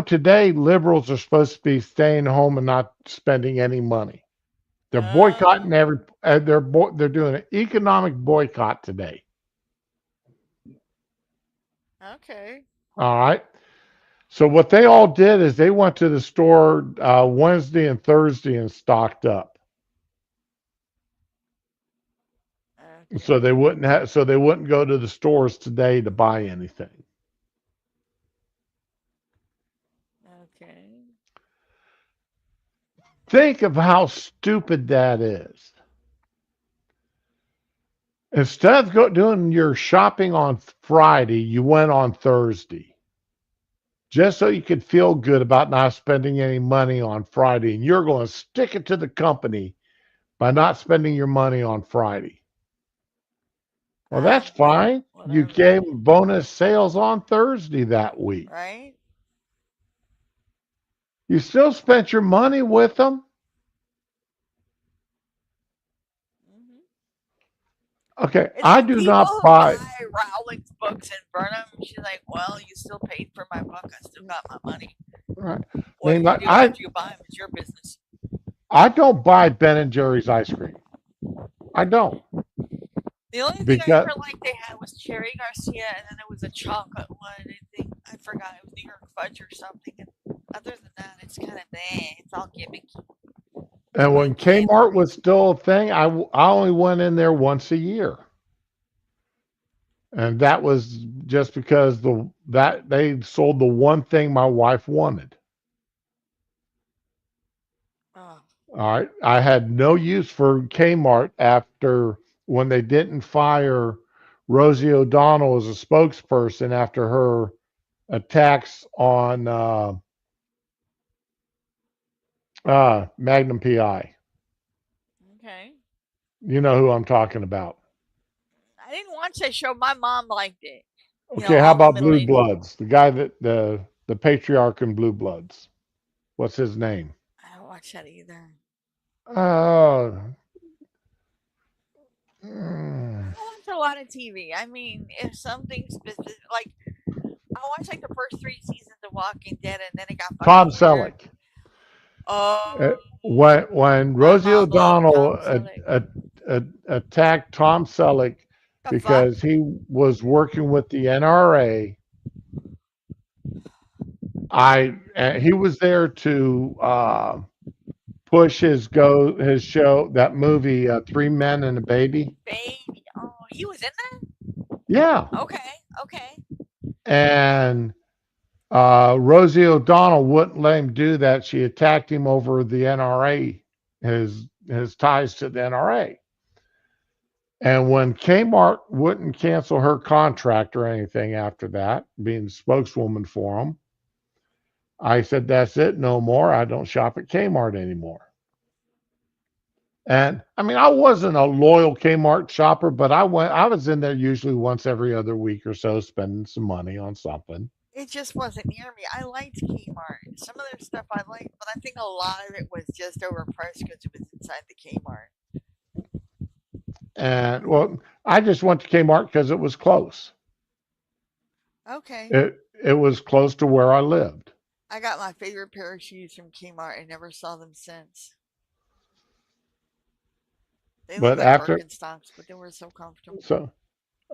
Today liberals are supposed to be staying home and not spending any money. They're boycotting they're doing an economic boycott today. Okay. All right. So what they all did is they went to the store Wednesday and Thursday and stocked up, so Okay. they wouldn't go to the stores today to buy anything. Okay. Think of how stupid that is. Instead of doing your shopping on Friday, you went on Thursday, just so you could feel good about not spending any money on Friday. And you're going to stick it to the company by not spending your money on Friday. Well, that's Yeah. fine. You Whatever. gave bonus sales on Thursday that week. Right? You still spent your money with them. Hmm. Okay, It's I like do people not who buy. buy Rowling's books and burn them. She's like, well, you still paid for my book. I still got my money. Right. I What mean, you like do after you buy them is your business. I don't buy Ben and Jerry's ice cream. I don't, The only thing I because ever liked they had was Cherry Garcia, and then it was a chocolate one. I forgot it was New York fudge or something. And other than that, it's kind of it's all gimmicky. and when Kmart was still a thing, I only went in there once a year, and that was just because that they sold the one thing my wife wanted. Oh, All right, I had no use for Kmart after when they didn't fire Rosie O'Donnell as a spokesperson after her attacks on Magnum PI. okay. You know who I'm talking about. I didn't watch that show. My mom liked it. Okay, how All the about middle Blue aged. Bloods? The guy that the patriarch in Blue Bloods. What's his name? I don't watch that either. Oh, I don't watch a lot of TV. I mean, if something specific, like I watched like the first 3 seasons of Walking Dead, and then it got Tom fucking weird. Selleck. Oh, When my Rosie mom loved Tom O'Donnell Selleck. attacked Tom Selleck The fuck? because he was working with the NRA, he was there to push his show, that movie, Three Men and a Baby. Baby. Oh, he was in Yeah, that? Okay, okay. and Rosie O'Donnell wouldn't let him do that. She attacked him over the NRA, his ties to the NRA. And when Kmart wouldn't cancel her contract or anything after that, being spokeswoman for them, I said, "That's it, no more. I don't shop at Kmart anymore." And I mean, I wasn't a loyal Kmart shopper, but I was in there usually once every other week or so, spending some money on something. It just wasn't near me. I liked Kmart. Some of their stuff I liked, but I think a lot of it was just overpriced because it was inside the Kmart. And well, I just went to Kmart because it was close. Okay. It was close to where I lived. I got my favorite pair of shoes from Kmart. I never saw them since. They look But like after Birkenstocks, but they were so comfortable. so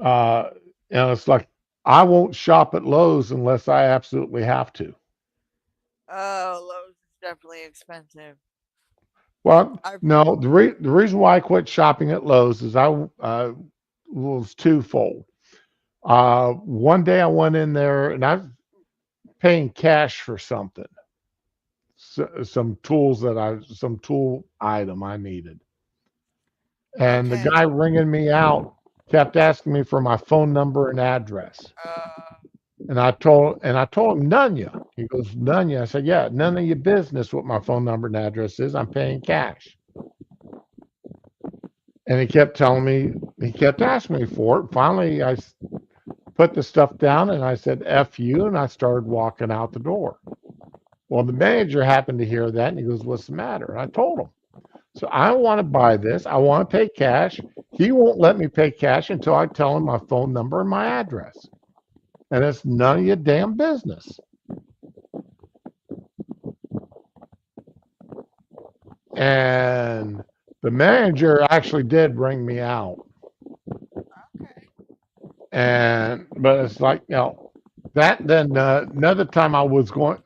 uh it's like I won't shop at Lowe's unless I absolutely have to. Oh, Lowe's is definitely expensive. Well, I no, the reason why I quit shopping at Lowe's is I was twofold. One day I went in there and I was paying cash for something, some tool item I needed, and the okay. guy ringing me out kept asking me for my phone number and address. Uh, And I told him Nunya. He goes, Nunya. I said, yeah, none of your business what my phone number and address is. I'm paying cash. And he kept asking me for it. Finally, put the stuff down and I said, F you. And I started walking out the door. Well, the manager happened to hear that and he goes, what's the matter? And I told him. So I don't want to buy this. I want to pay cash. He won't let me pay cash until I tell him my phone number and my address. And it's none of your damn business. And The manager actually did bring me out, Okay. but it's like, that then another time I was going,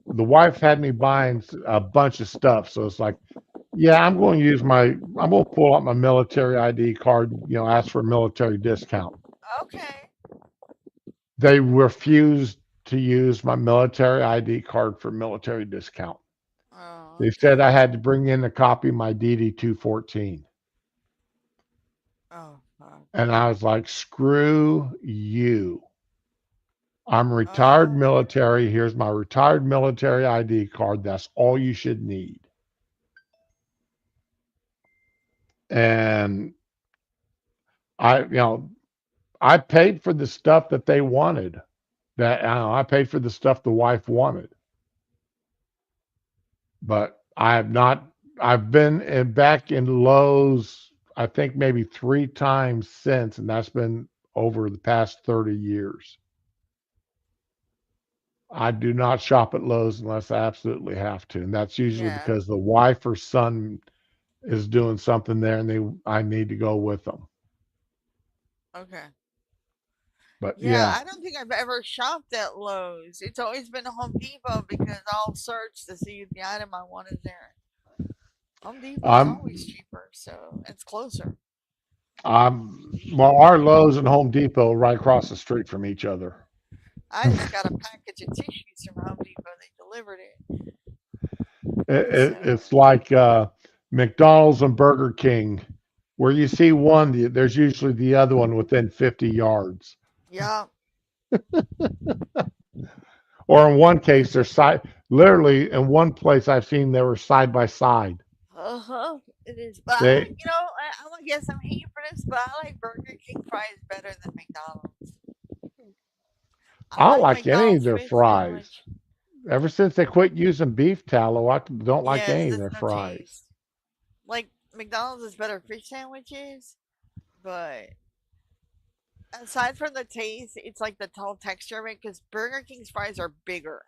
the wife had me buying a bunch of stuff, so it's like, yeah, I'm going to pull out my military ID card, ask for a military discount. Okay. They refused to use my military ID card for military discount. Oh, They said okay. I had to bring in a copy of my DD 214. Oh, fuck. And I was like, screw you. I'm retired Oh, military. Here's my retired military ID card. That's all you should need. And I paid for the stuff that they wanted. I paid for the stuff the wife wanted. But I have not. I've been back in Lowe's, I think maybe 3 times since, and that's been over the past 30 years. I do not shop at Lowe's unless I absolutely have to, and that's usually yeah. because the wife or son is doing something there, and I need to go with them. Okay. But Yeah, yeah, I don't think I've ever shopped at Lowe's. It's always been Home Depot because I'll search to see if the item I want is there. Home Depot is always I'm cheaper, so it's closer. well, our Lowe's and Home Depot are right across the street from each other. I just got a package of tissues from Home Depot. They delivered it. It's So, like McDonald's and Burger King, where you see one, there's usually the other one within 50 yards. yeah. Or in one case, literally in one place I've seen they were side by side. Uh huh. It is. But They, I guess I'm hating for this, but I like Burger King fries better than McDonald's. I I don't like like any of McDonald's their fish fries. sandwich. Ever since they quit using beef tallow, I don't like Yes, any of there's their no fries. taste. Like McDonald's is better fish sandwiches, but aside from the taste, it's like the tall texture of it because Burger King's fries are bigger.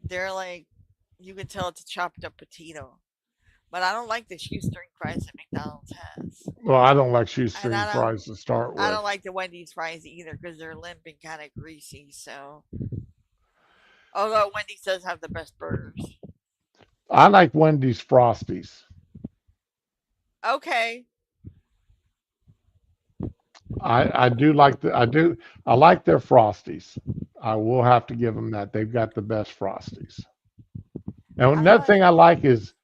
They're like you can tell it's a chopped up potato. But I don't like the shoestring fries that McDonald's has, Well, I don't like and shoestring fries to start I with. don't like the Wendy's fries either because they're limp and kind of greasy. So, although Wendy's does have the best burgers. I like Wendy's Frosties. Okay, I do like I like their Frosties. I will have to give them that. They've got the best Frosties. And I another thing like I like is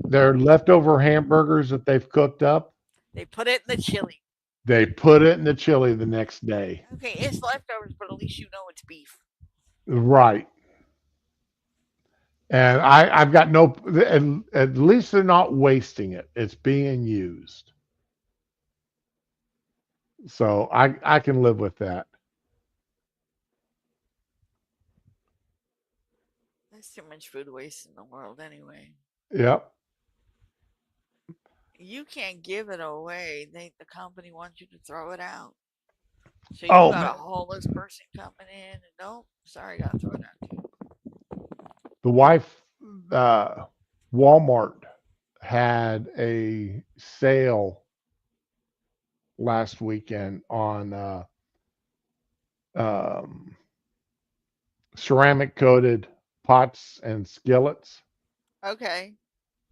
their leftover hamburgers that they've cooked up. they put it in the chili. They put it in the chili the next day. Okay, it's leftovers, but at least you know it's beef. Right. And I've got no, at least they're not wasting it. It's being used. So I can live with that. There's too much food waste in the world anyway. Yep. You can't give it away. The company wants you to throw it out. So you Oh got a man, homeless person coming in and nope, sorry, gotta throw it out too. the wife, Walmart had a sale last weekend on um, ceramic coated pots and skillets, Okay,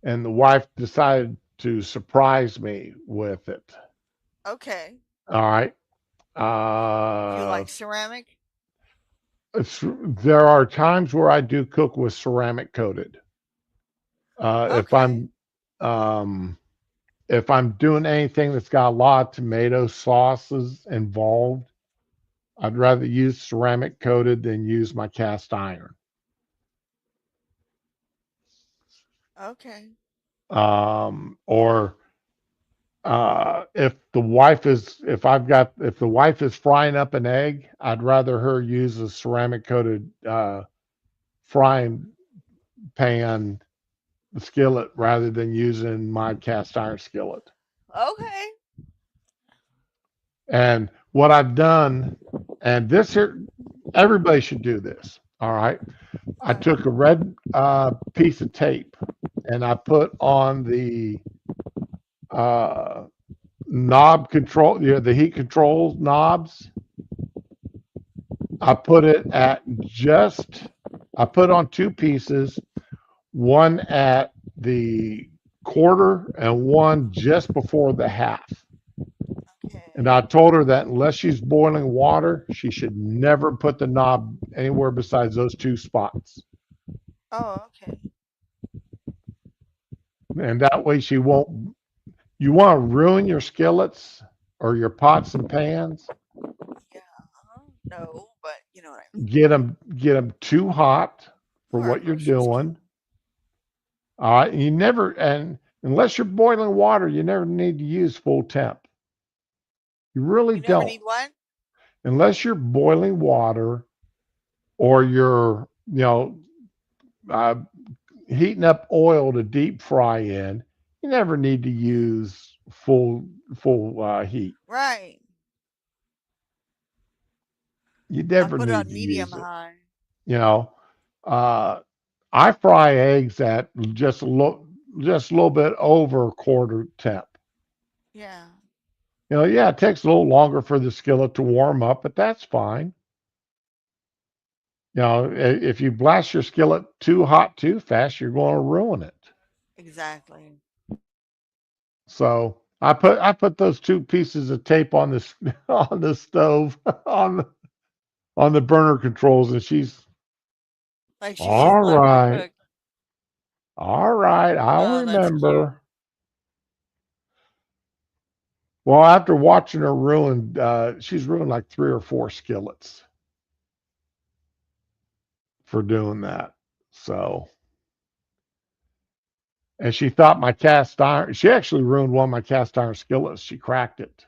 and the wife decided to surprise me with it. okay. All right. Do you Uh, like ceramic? there are times where I do cook with ceramic coated. Uh, if Okay, I'm um, if I'm doing anything that's got a lot of tomato sauces involved, I'd rather use ceramic coated than use my cast iron. okay, Or if the wife is frying up an egg, I'd rather her use a ceramic coated frying pan skillet rather than using my cast iron skillet. okay. And what I've done, and this here, everybody should do this. All right. I What? took a red piece of tape and I put on uh, knob control, the heat control knobs. I put it at just, I put on two pieces, one at the quarter and one just before the half. And Okay. I told her that unless she's boiling water, she should never put the knob anywhere besides those two spots. Oh, okay. And that way she won't, you want to ruin your skillets or your pots and pans, Yeah. No, but you know what I mean. get them too hot for For our what you're groceries. doing. You never, and unless you're boiling water, you never need to use full temp. You really You never don't. need one? Unless you're boiling water or you're, uh, heating up oil to deep fry in, you never need to use full heat. Right. You I never put it need on to medium use it. high. You know, uh, I fry eggs at just a little bit over quarter temp. Yeah. Yeah, it takes a little longer for the skillet to warm up, but that's fine. If you blast your skillet too hot too fast, you're going to ruin it. Exactly. So I put those two pieces of tape on this on the stove on the burner controls, and she's Like she's just all learning to right, cook. all right, I'll Oh, that's cute. remember. Well, after watching her ruin, she's ruined like three or four skillets for doing that. So, and she thought my cast iron. She actually ruined one of my cast iron skillets. She cracked it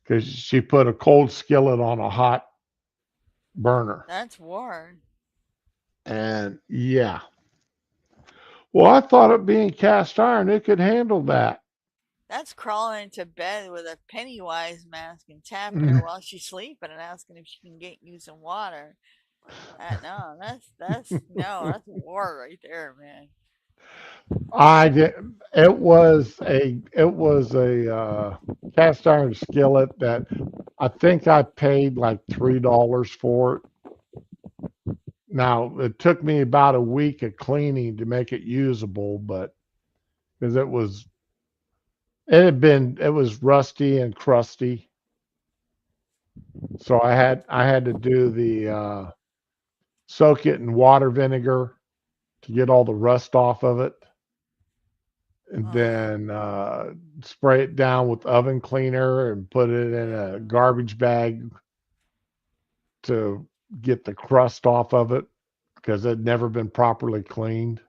because she put a cold skillet on a hot burner. That's warm. And yeah, well, I thought it being cast iron, it could handle that. That's crawling into bed with a Pennywise mask and tapping her while she's sleeping and asking if she can get you some water. No, that's war right there, man. I did. It was a cast iron skillet that I think I paid like $3 for it. Now it took me about a week of cleaning to make it usable, but because it was rusty and crusty, so I had to do the soak it in water vinegar to get all the rust off of it, and Uh-huh. then spray it down with oven cleaner and put it in a Yeah. garbage bag to get the crust off of it because it had never been properly cleaned.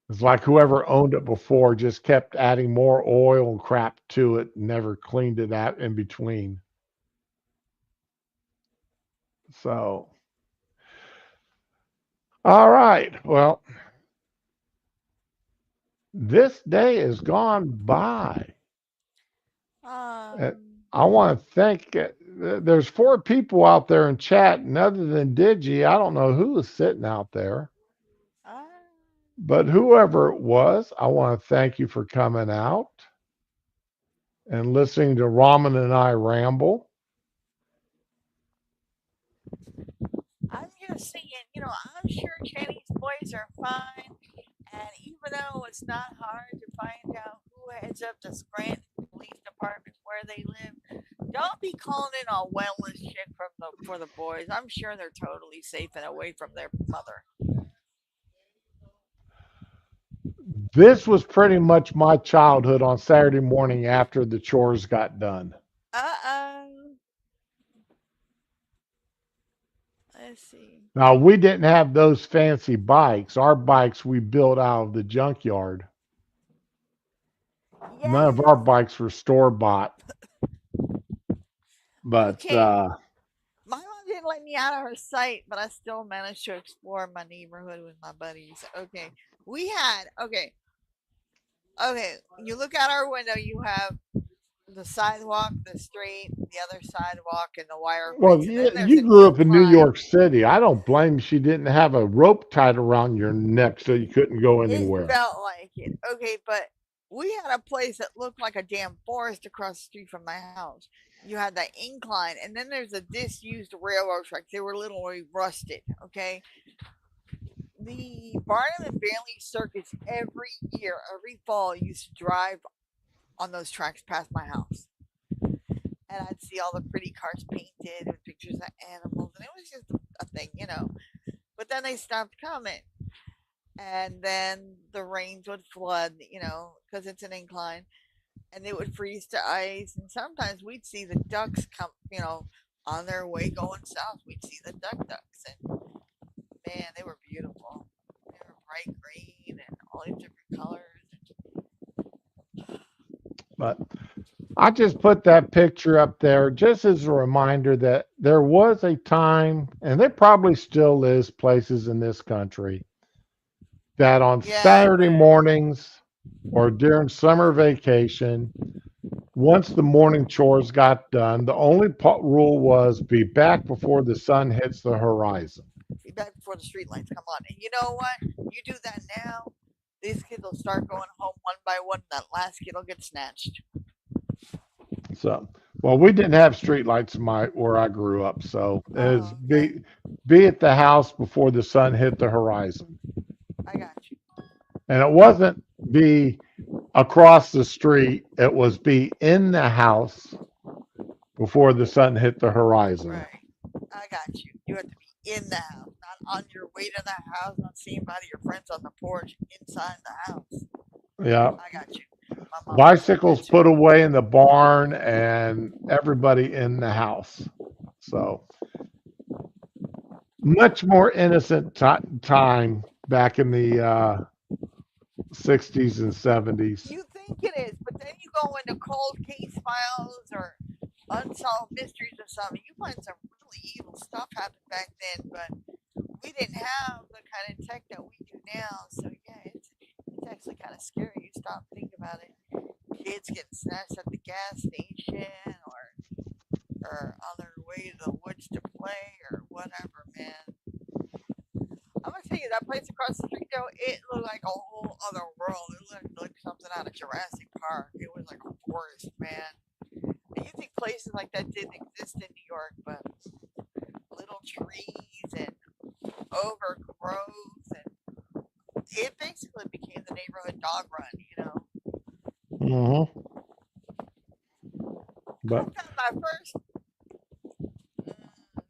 It's like whoever owned it before just kept adding more oil and crap to it and never cleaned it out in between. So, all right. Well, this day has gone by. Uh, Um. I want to thank. There's four people out there in chat, and other than Digi, I don't know who is sitting out there. Uh, But whoever it was, I want to thank you for coming out and listening to Ramen and I ramble. I'm just saying, I'm sure Kenny's boys are fine. And even though it's not hard to find out who heads up the Scranton Police Department where they live, don't be calling in a wellness chick for the boys. I'm sure they're totally safe and away from their mother. This was pretty much my childhood on Saturday morning after the chores got done. Uh-oh. Let's see. Now, we didn't have those fancy bikes. Our bikes we built out of the junkyard. None of Yes. our bikes were store bought. But Okay. My mom didn't let me out of her sight, but I still managed to explore my neighborhood with my buddies. Okay. Okay. You look out our window, you have the sidewalk, the street, the other sidewalk, and the wire well, fence. And then there's you an grew up in New incline. York City. I don't blame she didn't have a rope tied around your neck so you couldn't go It anywhere. felt like it. Okay, but we had a place that looked like a damn forest across the street from my house. You had that incline, and then there's a disused railroad tracks. They were literally rusted. Okay, the Barnum and Bailey Circus every year, every fall, used to drive on those tracks past my house, and I'd see all the pretty cars painted with pictures of animals, and it was just a thing, you know. But then they stopped coming, and then the rains would flood, you know, because it's an incline, and it would freeze to ice. And sometimes we'd see the ducks come, you know, on their way going south. We'd see the ducks, and man, they were beautiful. They were bright green and all these different colors. But I just put that picture up there just as a reminder that there was a time, and there probably still is places in this country, that on Yeah, Saturday but mornings or during summer vacation, once the morning chores got done, the only rule was be back before the sun hits the horizon. be back before the streetlights come on. And you know what? You do that now, these kids will start going home one by one. And that last kid will get snatched. So, well, we didn't have streetlights in my where I grew up, so it was Oh, okay. be at the house before the sun hit the horizon, I got you. and it wasn't be across the street; it was be in the house before the sun hit the horizon. Right. I got you. You have to be in the house, not on your way to the house, not seeing by your friends on the porch, inside the house. Yeah, I got you. My mom always said bicycles that too. put away in the barn, and everybody in the house. So much more innocent time back in the 60s and 70s. You think it is, but then you go into cold case files or unsolved mysteries or something. You find some really evil stuff happened back then, but we didn't have the kind of tech that we do now. So yeah, it's actually kind of scary. You stop and think about it. Kids getting snatched at the gas station or on their way to the woods to play or whatever, man. I'm gonna tell you that place across the street though, it looked like a whole other world. It looked like something out of Jurassic Park. It was like a forest, man. And you think places like that didn't exist in New York, but little trees and overgrowth, and it basically became the neighborhood dog run, you know. Hmm. I But found my first.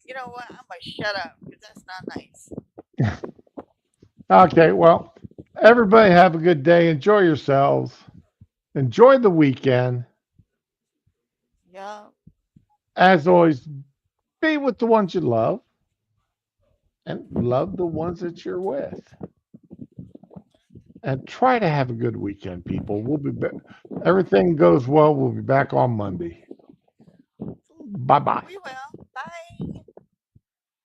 You know what? I'm gonna shut up because that's not nice. okay, well, everybody have a good day. Enjoy yourselves. Enjoy the weekend. Yeah. As always, be with the ones you love and love the ones that you're with. And try to have a good weekend, people. We'll be back. Everything goes well. We'll be back on Monday. Bye bye. We will.